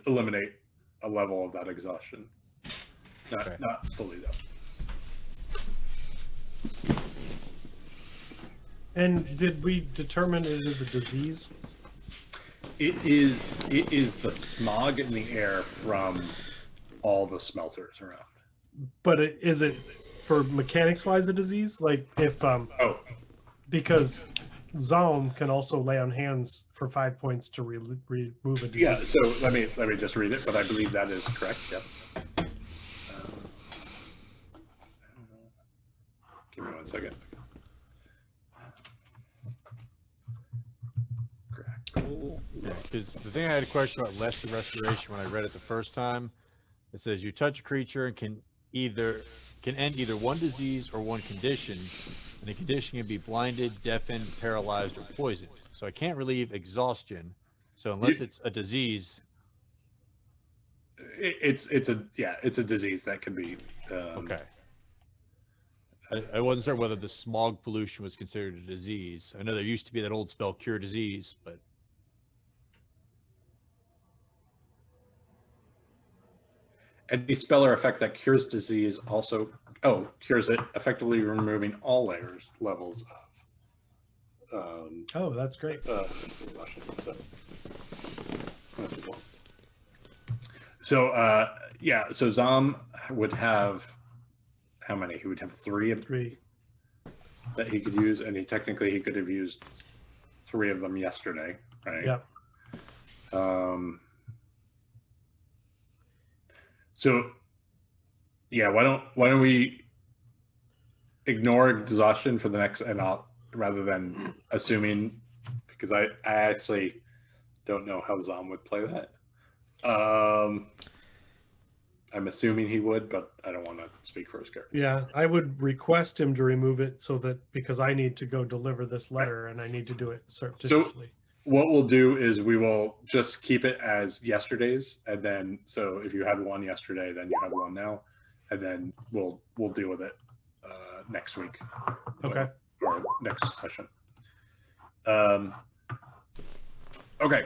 S1: eliminate a level of that exhaustion.
S5: Okay.
S1: Not fully though.
S6: And did we determine it is a disease?
S1: It is the smog in the air from all the smelters around.
S6: But is it for mechanics wise a disease? Like if
S1: Oh,
S6: because Zalm can also lay on hands for 5 points to remove a disease.
S1: yeah. So let me just read it, but I believe that is correct. Yes. Give me 1 second. Crackle.
S5: Yeah, because the thing I had a question about lesser restoration when I read it the first time, it says you touch a creature and can end either one disease or one condition, and the condition can be blinded, deafened, paralyzed, or poisoned. So I can't relieve exhaustion. So unless it's a disease,
S1: It's a disease that can be.
S5: okay. I wasn't sure whether the smog pollution was considered a disease. I know there used to be that old spell cure disease, but
S1: Any spell or effect that cures disease also cures it, effectively removing all levels of
S6: Oh, that's great.
S1: so so Zom would have how many? He would have 3
S6: 3.
S1: that he could use, and he could have used 3 of them yesterday, right?
S6: Yep.
S1: So yeah, why don't we ignore exhaustion for the next, and rather than assuming, because I actually don't know how Zom would play that. I'm assuming he would, but I don't want to speak for his character.
S6: Yeah, I would request him to remove it so that because I need to go deliver this letter and I need to do it surreptitiously.
S1: What we'll do is we will just keep it as yesterday's, and then so if you had one yesterday, then you have one now, and then we'll deal with it next week.
S6: Okay.
S1: Or next session. Okay.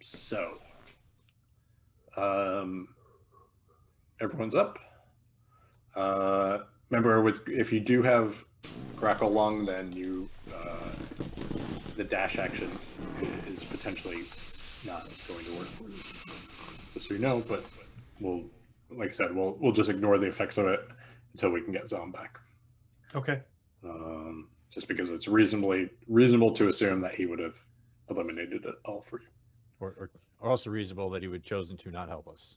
S1: So, everyone's up. Remember, if you do have Grackle Lung, then the dash action is potentially not going to work for you. Just so you know, but like I said, we'll just ignore the effects of it until we can get Zom back.
S6: Okay.
S1: Just because it's reasonable to assume that he would have eliminated it all for you.
S5: Or also reasonable that he would chosen to not help us.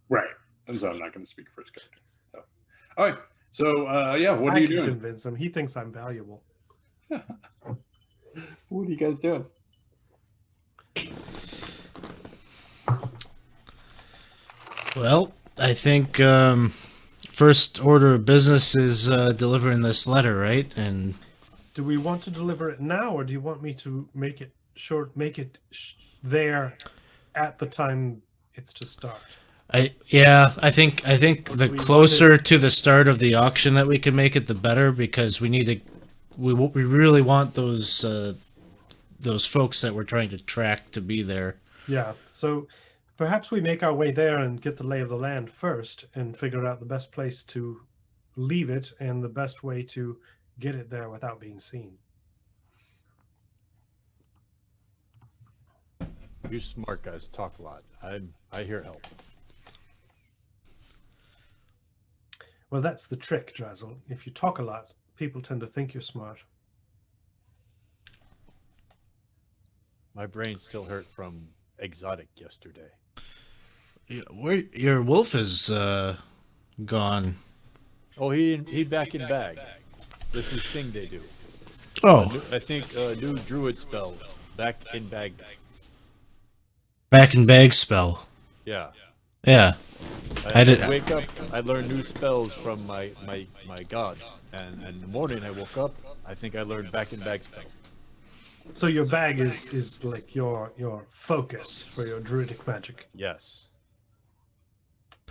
S1: Right. And so I'm not going to speak for his character. So, all right. So, yeah, what are
S6: I
S1: you
S6: can
S1: doing?
S6: convince him. He thinks I'm valuable.
S1: What are you guys doing?
S2: Well, I think first order of business is delivering this letter, right? And
S6: Do we want to deliver it now, or do you want me to make it there at the time it's to start?
S2: I think the
S6: we
S2: closer to the start of the auction that we can make it, the better, because we really want those folks that we're trying to track to be there.
S6: Yeah. So perhaps we make our way there and get the lay of the land first, and figure out the best place to leave it and the best way to get it there without being seen.
S5: You smart guys talk a lot. I hear help.
S6: Well, that's the trick, Drazzle. If you talk a lot, people tend to think you're smart.
S5: My brain still hurt from exotic yesterday.
S2: Where your wolf is gone?
S5: Oh, he back in bag. This is thing they do.
S2: Oh,
S5: I think new druid spell, back in bag.
S2: back in bag spell.
S5: Yeah.
S2: Yeah. I did-
S5: wake up. I learned new spells from my god, and in the morning I woke up. I think I learned back in bag spell.
S6: So your bag is like your focus for your druidic magic.
S5: Yes,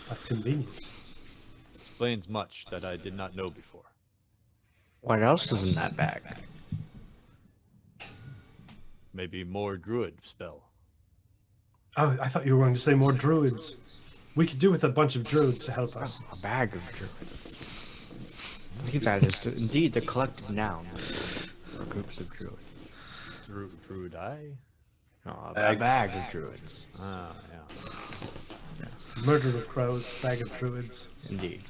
S6: That's convenient.
S5: explains much that I did not know before.
S3: What else is in that bag?
S5: Maybe more druid spell.
S6: Oh, I thought you were going to say more druids. We could do with a bunch of druids to help us.
S3: A bag of druids. I think that is indeed the collective noun for groups of druids.
S5: Druid eye.
S3: Oh, a bag of druids.
S5: Ah, yeah.
S6: Murder of crows, bag of druids.
S3: Indeed.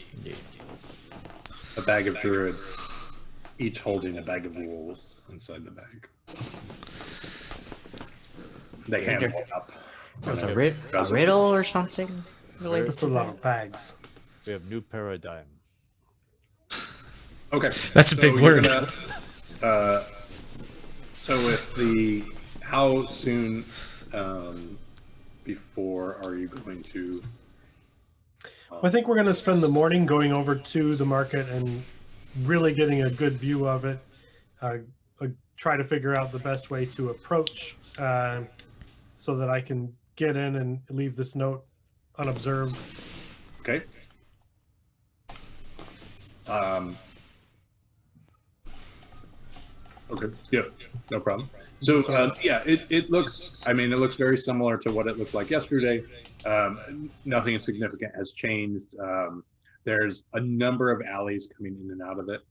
S1: A bag of druids, each holding a bag of wolves inside the bag. They hand one up.
S3: Was a riddle or something related
S6: That's
S3: to
S6: a lot
S3: that?
S6: of bags.
S5: We have new paradigm.
S1: Okay.
S2: That's a big
S1: you're
S2: word.
S1: So with how soon before are you going to?
S6: Well, I think we're going to spend the morning going over to the market and really getting a good view of it. Try to figure out the best way to approach so that I can get in and leave this note unobserved.
S1: Okay. Okay. Yeah. No problem. So yeah, it looks. I mean, it looks very similar to what it looked like yesterday. Nothing significant has changed. There's a number of alleys coming in and out of it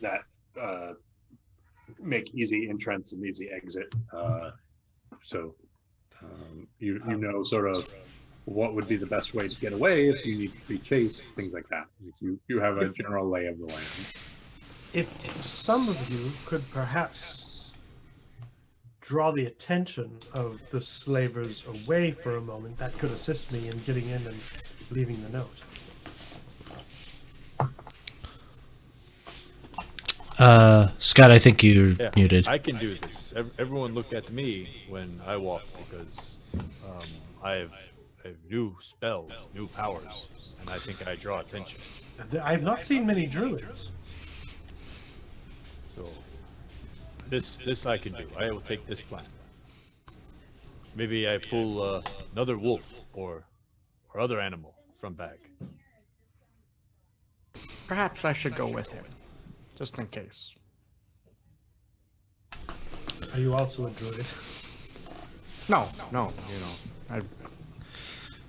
S1: that make easy entrance and easy exit. So you know sort of what would be the best way to get away if you need to be chased, things like that. You have a general lay of the land.
S6: If some of you could perhaps draw the attention of the slavers away for a moment, that could assist me in getting in and leaving the note.
S2: Scott, I think you're
S5: Yeah,
S2: muted.
S5: I can do this. Everyone look at me when I walk because I have new spells, new powers, and I think I draw attention.
S6: I've not seen many druids.
S5: So this I can do. I will take this plan. Maybe I pull another wolf or other animal from bag.
S3: Perhaps I should go with him, just in case.
S6: Are you also a druid?
S3: No,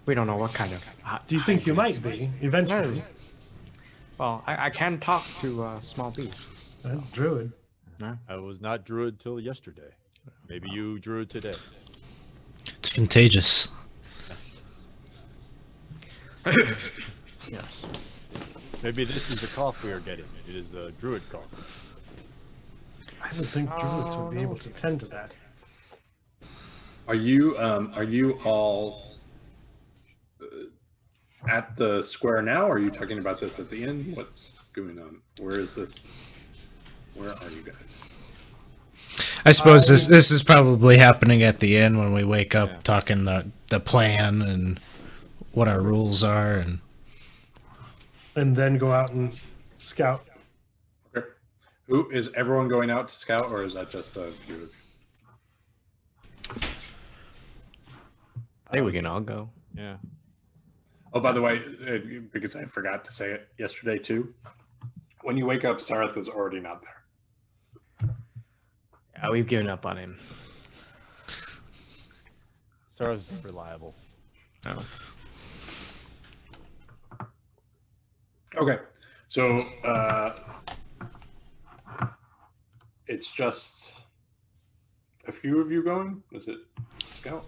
S3: we don't know what kind of.
S6: Do you think you might be eventually?
S3: Well, I can talk to small beasts.
S6: Druid.
S5: I was not druid till yesterday. Maybe you druid today.
S2: It's contagious.
S3: Yes.
S5: Maybe this is the cough we are getting. It is a druid cough.
S6: I would think druids would be able to tend to that.
S1: Are you all at the square now, or are you talking about this at the end? What's going on? Where is this? Where are you guys?
S2: I suppose this is probably happening at the end when we wake up, talking the plan and what our rules are,
S6: And then go out and scout.
S1: Okay. Who is everyone going out to scout, or is that just a few of you?
S3: I think we can all go.
S5: Yeah.
S1: Oh, by the way, because I forgot to say it yesterday too, when you wake up, Sareth is already not there.
S3: Yeah, we've given up on him.
S5: Sarah's reliable.
S3: No.
S1: Okay, so it's just a few of you going? Is it scout?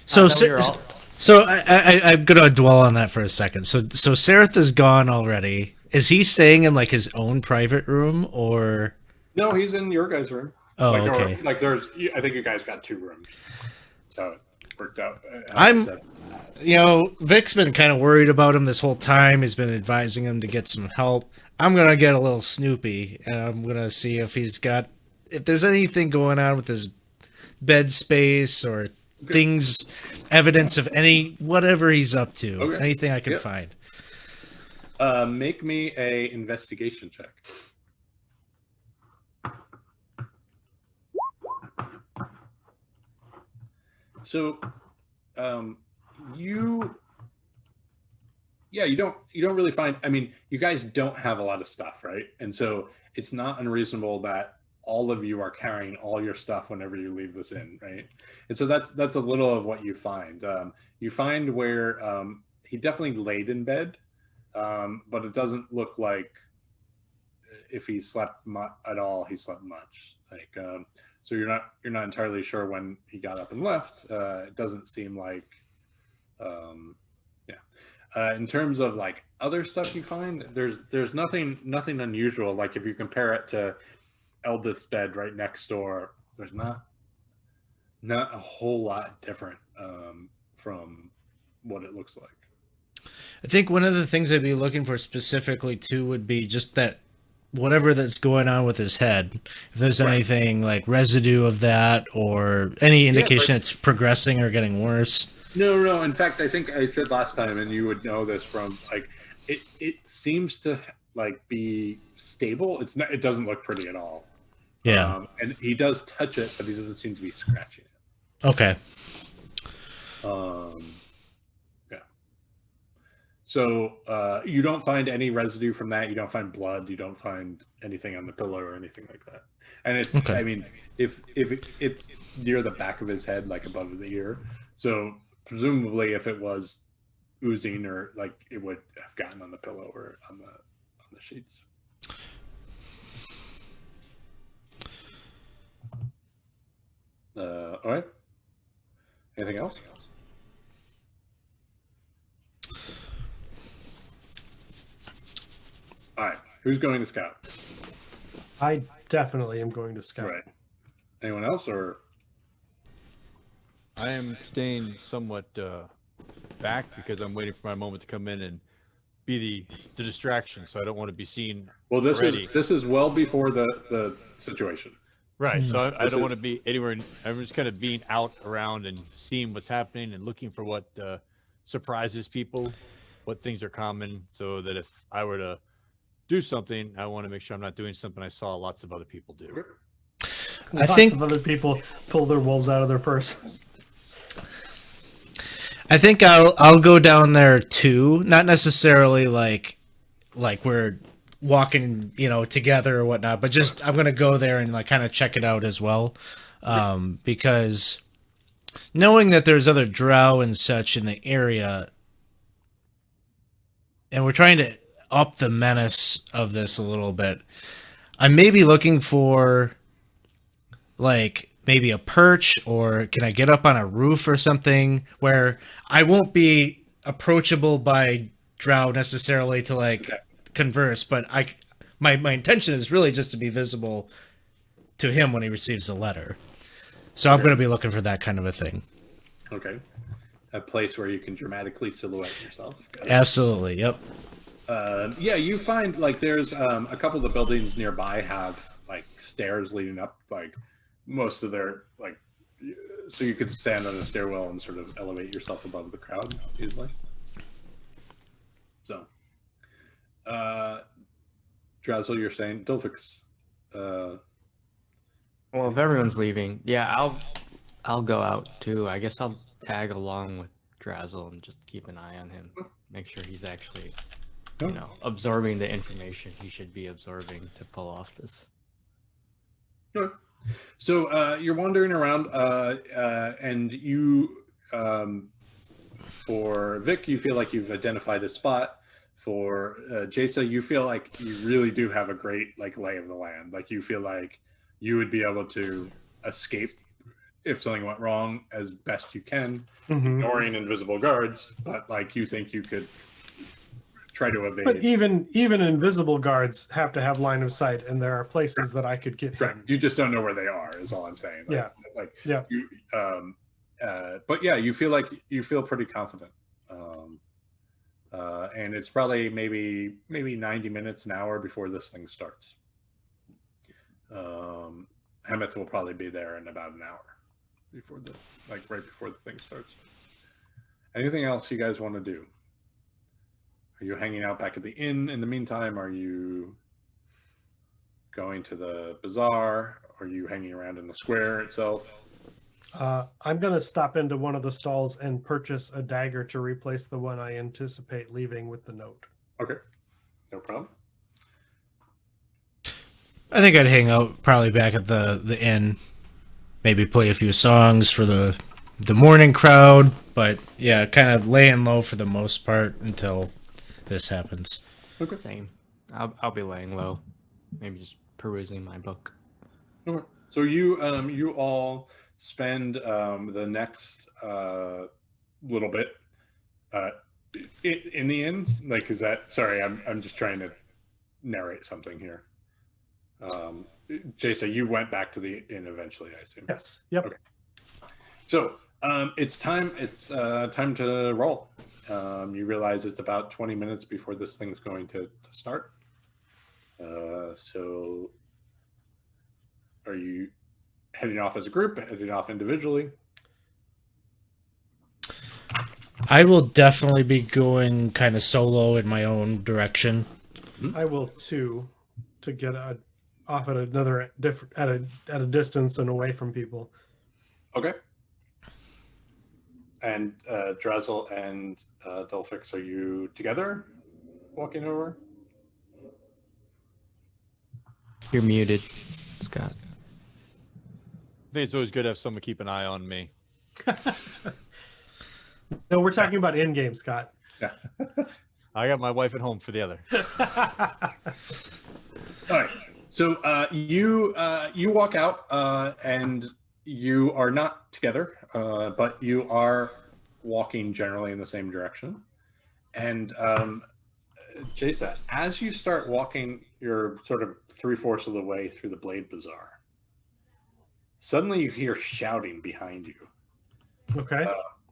S2: So,
S3: I thought we were all-
S2: so I'm gonna dwell on that for a second. So Sareth is gone already. Is he staying in like his own private room, or?
S1: No, he's in your guys' room.
S2: Oh,
S1: like,
S2: okay.
S1: Or, like there's, I think you guys got 2 rooms, so it worked out.
S2: Vic's been kind of worried about him this whole time. He's been advising him to get some help. I'm gonna get a little snoopy, and I'm gonna see if there's anything going on with his bed space or things, evidence of whatever he's up to.
S1: Okay.
S2: Anything I can find.
S1: Make me a investigation check. So, you don't really find. I mean, you guys don't have a lot of stuff, right? And so it's not unreasonable that all of you are carrying all your stuff whenever you leave this inn, right? And so that's a little of what you find. You find where he definitely laid in bed, but it doesn't look like if he slept at all, he slept much. Like, so you're not entirely sure when he got up and left. It doesn't seem like, in terms of like other stuff you find, there's nothing unusual. Like if you compare it to Eldith's bed right next door, there's not a whole lot different from what it looks like.
S2: I think one of the things I'd be looking for specifically too would be just that whatever that's going on with his head. If there's anything like residue of that or any indication it's progressing or getting worse.
S1: No. In fact, I think I said last time, and you would know this from like it seems to like be stable. It's not. It doesn't look pretty at all.
S2: Yeah.
S1: And he does touch it, but he doesn't seem to be scratching it.
S2: Okay.
S1: Yeah. So you don't find any residue from that. You don't find blood. You don't find anything on the pillow or anything like that. And it's.
S2: Okay.
S1: I mean, if it's near the back of his head, like above the ear, so presumably if it was oozing or like it would have gotten on the pillow or on the sheets. All right. Anything else? All right. Who's going to scout?
S6: I definitely am going to scout.
S1: Right. Anyone else, or?
S5: I am staying somewhat back because I'm waiting for my moment to come in and be the distraction. So I don't want to be seen.
S1: Well, this
S5: already.
S1: is well before the situation.
S5: Right. So I
S1: This
S5: don't
S1: is-
S5: want to be anywhere. I'm just kind of being out around and seeing what's happening and looking for what surprises people, what things are common, so that if I were to do something, I want to make sure I'm not doing something I saw lots of other people do.
S6: Lots of other people pull their wolves out of their purse.
S2: I think I'll go down there too. Not necessarily like we're walking, together or whatnot, but just I'm gonna go there and like kind of check it out as well. because knowing that there's other drow and such in the area, and we're trying to up the menace of this a little bit, I'm maybe looking for like maybe a perch, or can I get up on a roof or something where I won't be approachable by drow necessarily to like converse, but my intention is really just to be visible to him when he receives the letter. So I'm going to be looking for that kind of a thing.
S1: Okay. A place where you can dramatically silhouette yourself.
S2: Absolutely. Yep.
S1: Yeah, you find like there's a couple of the buildings nearby have like stairs leading up, like most of their like, so you could stand on a stairwell and sort of elevate yourself above the crowd easily. So, Drazzle, you're saying Dolphix.
S3: Well, if everyone's leaving, yeah, I'll go out too. I guess I'll tag along with Drazzle and just keep an eye on him. Make sure he's actually, absorbing the information he should be absorbing to pull off this.
S1: Sure. So you're wandering around, and you, for Vic, you feel like you've identified a spot. For Jasa, you feel like you really do have a great like lay of the land. Like you feel like you would be able to escape if something went wrong as best you can, ignoring invisible guards. But like you think you could try to evade.
S6: But even invisible guards have to have line of sight, and there are places that I could get him.
S1: Right. You just don't know where they are, is all I'm saying. Like,
S6: Yeah.
S1: You, but yeah, you feel pretty confident. And it's probably maybe 90 minutes, an hour before this thing starts. Hemeth will probably be there in about an hour right before the thing starts. Anything else you guys want to do? Are you hanging out back at the inn in the meantime? Are you going to the bazaar? Are you hanging around in the square itself?
S6: I'm going to stop into one of the stalls and purchase a dagger to replace the one I anticipate leaving with the note.
S1: Okay, no problem.
S2: I think I'd hang out probably back at the inn, maybe play a few songs for the morning crowd, but yeah, kind of laying low for the most part until this happens.
S1: Okay.
S3: Same. I'll be laying low, maybe just perusing my book.
S1: Okay. So you all spend the next little bit in the inn. Like, is that? Sorry, I'm just trying to narrate something here. Jasa, you went back to the inn eventually, I assume.
S6: Yes. Yep.
S1: Okay. So it's time. It's time to roll. You realize it's about 20 minutes before this thing's going to start. So are you heading off as a group, heading off individually?
S2: I will definitely be going kind of solo in my own direction.
S6: I will too, to get off at another at a distance and away from people.
S1: Okay. And Drazzle and Dolphix, are you together walking over?
S3: You're muted, Scott.
S5: I think it's always good to have someone keep an eye on me.
S6: No, we're talking about in-game, Scott.
S1: Yeah.
S5: I got my wife at home for the other.
S1: All right. So you walk out and you are not together, but you are walking generally in the same direction. And Jasa, as you start walking, you're sort of 3/4 of the way through the Blade Bazaar. Suddenly you hear shouting behind you.
S6: Okay.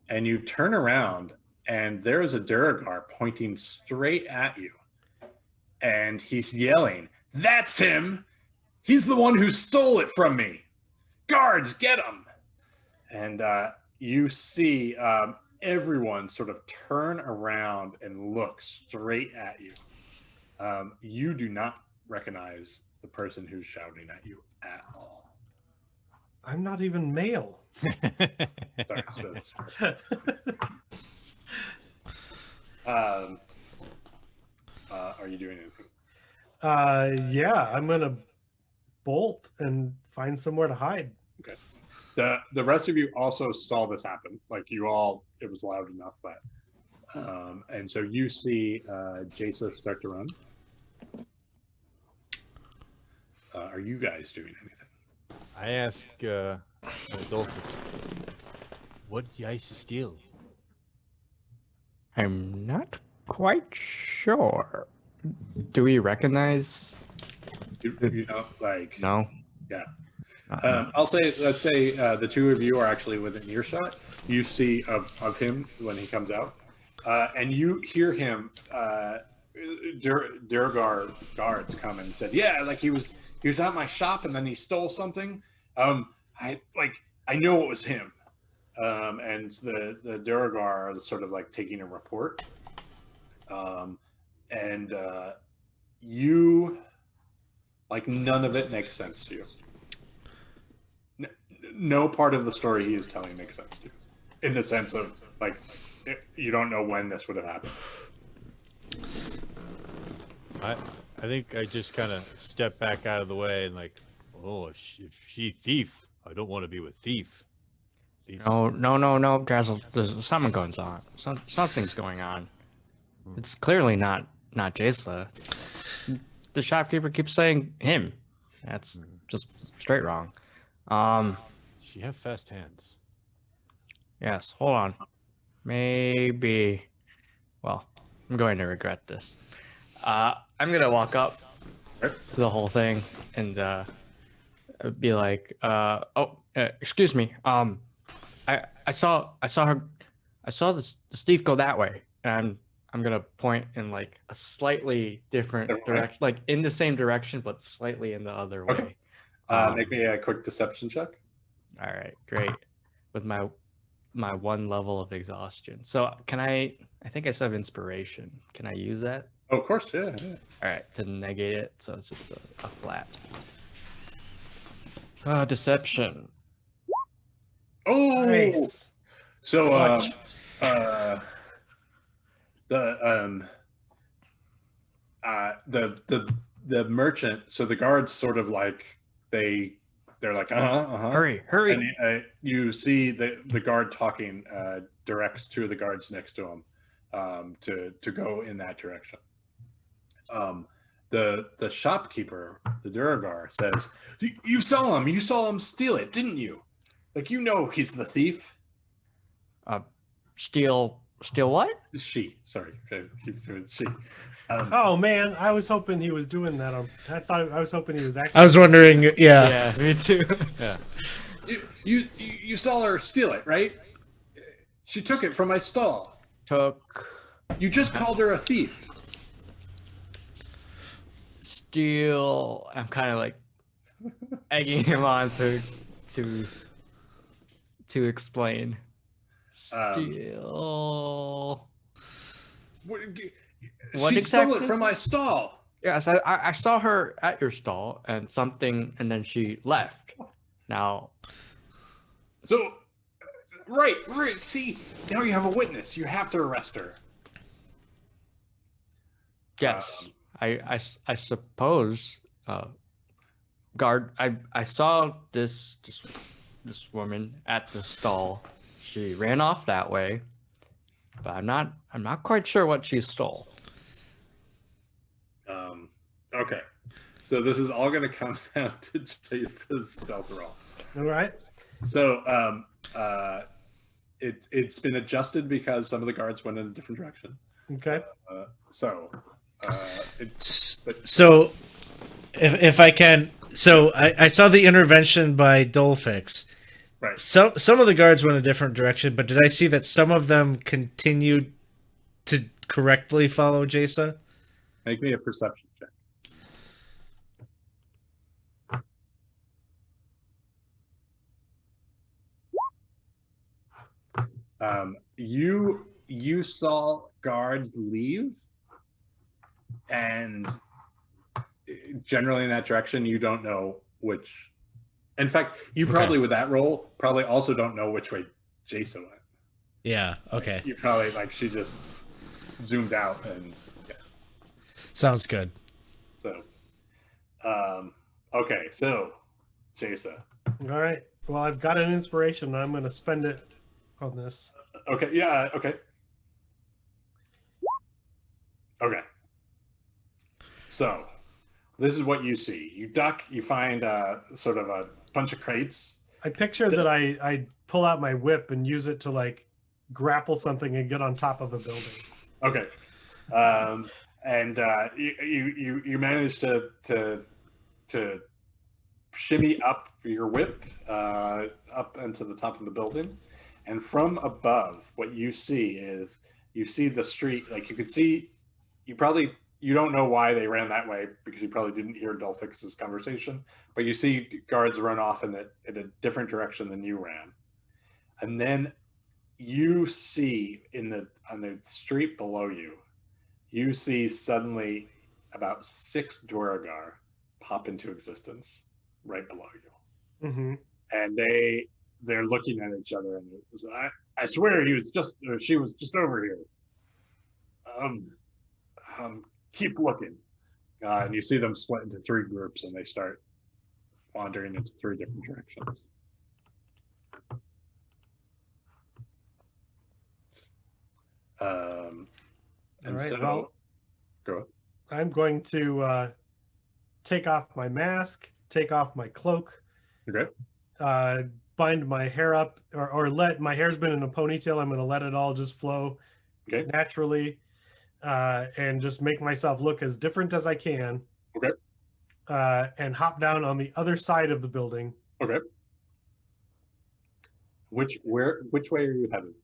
S1: And you turn around and there is a Duragar pointing straight at you. And he's yelling, "That's him! He's the one who stole it from me! Guards, get him!" And you see everyone sort of turn around and look straight at you. You do not recognize the person who's shouting at you at all.
S6: I'm not even male.
S1: Sorry, are you doing anything?
S6: Yeah, I'm gonna bolt and find somewhere to hide.
S1: Okay. The rest of you also saw this happen. Like you all, it was loud enough that, and so you see Jason start to run. Are you guys doing anything?
S5: I ask Dolphus, what did Jaisa steal?
S3: I'm not quite sure. Do we recognize?
S1: You know, like
S3: No.
S1: Yeah.
S3: Uh-uh.
S1: Let's say the two of you are actually within earshot. You see of him when he comes out, and you hear him. Durgar guards come and said, "Yeah, like he was at my shop and then he stole something. I know it was him." And the Durgar are sort of like taking a report. And you, like, none of it makes sense to you. No part of the story he is telling makes sense to you, in the sense of like you don't know when this would have happened.
S5: I think I just kind of step back out of the way and like, oh, if she thief, I don't want to be with thief.
S3: No, Drazzle. There's something going on. Something's going on. It's clearly not Jaisa. The shopkeeper keeps saying him. That's just straight wrong.
S5: She have fast hands.
S3: Yes. Hold on. Maybe. Well, I'm going to regret this. I'm gonna walk up to the whole thing and be like, excuse me. I saw the thief go that way, and I'm gonna point in like a slightly different direction, like in the same direction but slightly in the other way.
S1: Okay. Make me a quick deception check.
S3: All right, great. With my one level of exhaustion. So can I think I still have inspiration. Can I use that?
S1: Oh, of course, yeah.
S3: All right, to negate it, so it's just a flat. Deception.
S1: Oh,
S3: Nice.
S1: so
S3: Clutch.
S1: the merchant. So the guards sort of like they're like
S3: Hurry.
S1: And you see the guard talking directs two of the guards next to him to go in that direction. The shopkeeper, the Duragar, says, you saw him steal it, didn't you? Like, you know he's the thief.
S3: Steal what?
S1: She, sorry, it's she.
S6: Oh man, I was hoping he was doing that. I was hoping he was actually.
S2: I was wondering, yeah.
S3: Yeah, me too.
S5: Yeah.
S1: You saw her steal it, right? She took it from my stall. You just called her a thief.
S3: Steal. I'm kind of like egging him on to explain. Steal.
S1: What
S3: What
S1: she stole
S3: exactly?
S1: it from my stall.
S3: Yes, I saw her at your stall and then she left. Now,
S1: So, right. See, now you have a witness. You have to arrest her.
S3: yes, I suppose. Guard, I saw this woman at the stall. She ran off that way, but I'm not quite sure what she stole.
S1: Okay. So this is all going to come down to Chase's stealth roll.
S6: All right.
S1: So it's been adjusted because some of the guards went in a different direction.
S6: Okay.
S2: So if I can, so I saw the intervention by Dolphix.
S1: Right.
S2: Some of the guards went a different direction, but did I see that some of them continued to correctly follow Jaisa?
S1: Make me a perception check. You saw guards leave, and generally in that direction, you don't know which. In fact, you probably with that roll probably also don't know which way Jason went.
S2: Yeah. Okay.
S1: You probably she just zoomed out and yeah.
S2: Sounds good.
S1: So, okay, so Jason.
S6: All right. Well, I've got an inspiration. And I'm going to spend it on this.
S1: Okay. Yeah. Okay. Okay. So, this is what you see. You duck. You find sort of a bunch of crates.
S6: I picture that I pull out my whip and use it to like grapple something and get on top of a building.
S1: Okay. And you manage to shimmy up your whip up into the top of the building, and from above, what you see is the street. Like you could see, you don't know why they ran that way because you probably didn't hear Dolphix's conversation, but you see guards run off in a different direction than you ran, and then you see on the street below you, you see suddenly about 6 Duragar pop into existence right below you, and they're looking at each other, and I swear she was just over here. Keep looking, and you see them split into 3 groups, and they start wandering into 3 different directions. And
S6: All right,
S1: so,
S6: well,
S1: go ahead.
S6: I'm going to take off my mask, take off my cloak,
S1: Okay.
S6: bind my hair up, or let my hair's been in a ponytail. I'm going to let it all just flow
S1: Okay.
S6: naturally, and just make myself look as different as I can.
S1: Okay.
S6: And hop down on the other side of the building.
S1: Okay. Which way are you headed?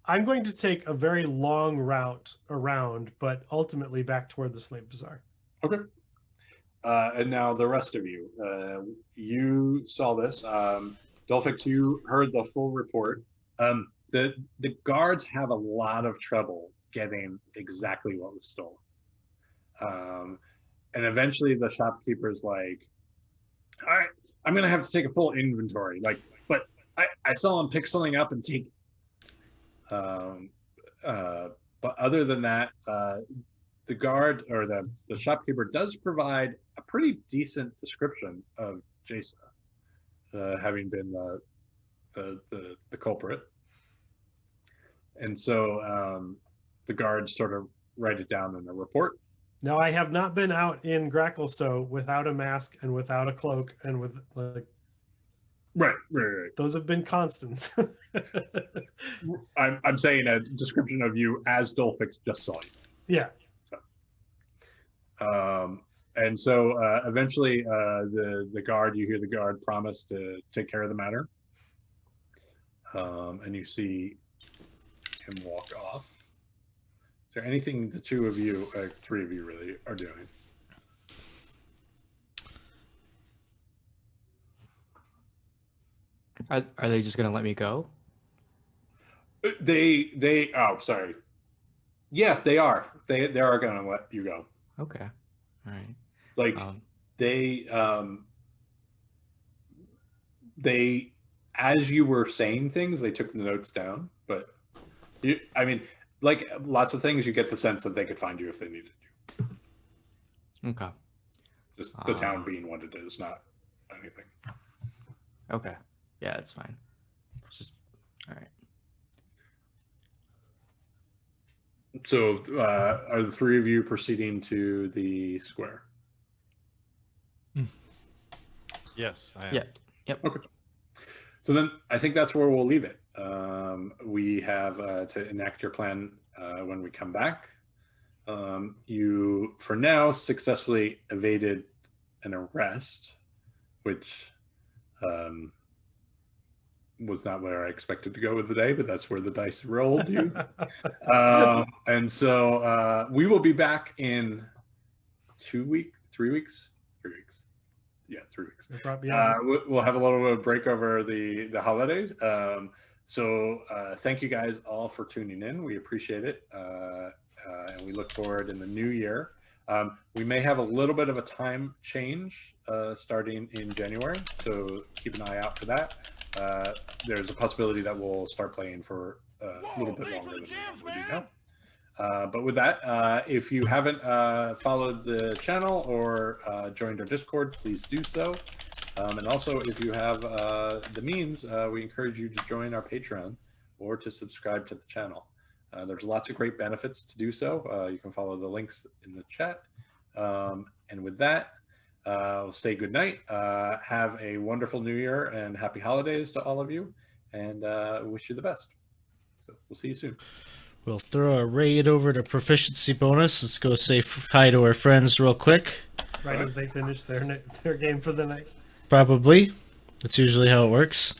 S6: I'm going to take a very long route around, but ultimately back toward the Slave Bazaar.
S1: Okay. And now the rest of you, you saw this. Dolphix, you heard the full report. The guards have a lot of trouble getting exactly what was stolen. And eventually the shopkeeper's like, all right, I'm going to have to take a full inventory. Like, but I saw him pixeling up and take. But other than that, the guard or the shopkeeper does provide a pretty decent description of Jason, having been the culprit. And so the guards sort of write it down in a report.
S6: Now, I have not been out in Gracklstow without a mask and without a cloak and with like.
S1: Right.
S6: Those have been constants.
S1: I'm saying a description of you as Dolphix just saw you.
S6: Yeah.
S1: And so eventually the guard, you hear the guard promise to take care of the matter. And you see him walk off. Is there anything the 3 of you really are doing?
S3: Are they just gonna let me go?
S1: They oh, sorry. Yeah, they are. They are gonna let you go.
S3: Okay. All right.
S1: Like they as you were saying things, they took the notes down, but I mean, like lots of things, you get the sense that they could find you if they needed you.
S3: Okay.
S1: Just the town being what it is, not anything.
S3: Okay. Yeah, that's fine. Just all right.
S1: So are the 3 of you proceeding to the square?
S5: Yes, I am.
S3: Yeah. Yep.
S1: Okay. So then I think that's where we'll leave it. We have to enact your plan when we come back. You, for now, successfully evaded an arrest, which was not where I expected to go with the day, but that's where the dice rolled you. And so we will be back in 3 weeks. 3 weeks. Yeah, 3 weeks. We'll have a little bit of break over the holidays. So thank you guys all for tuning in. We appreciate it. And we look forward in the new year. We may have a little bit of a time change starting in January, so keep an eye out for that. There's a possibility that we'll start playing for a little bit longer than we do now. But with that, if you haven't followed the channel or joined our Discord, please do so. And also, if you have the means, we encourage you to join our Patreon or to subscribe to the channel. There's lots of great benefits to do so. You can follow the links in the chat. And with that, we'll say good night. Have a wonderful New Year and happy holidays to all of you, and wish you the best. So we'll see you soon.
S2: We'll throw a raid over to proficiency bonus. Let's go say hi to our friends real quick.
S6: Right as they finish their game for the night.
S2: Probably. That's usually how it works.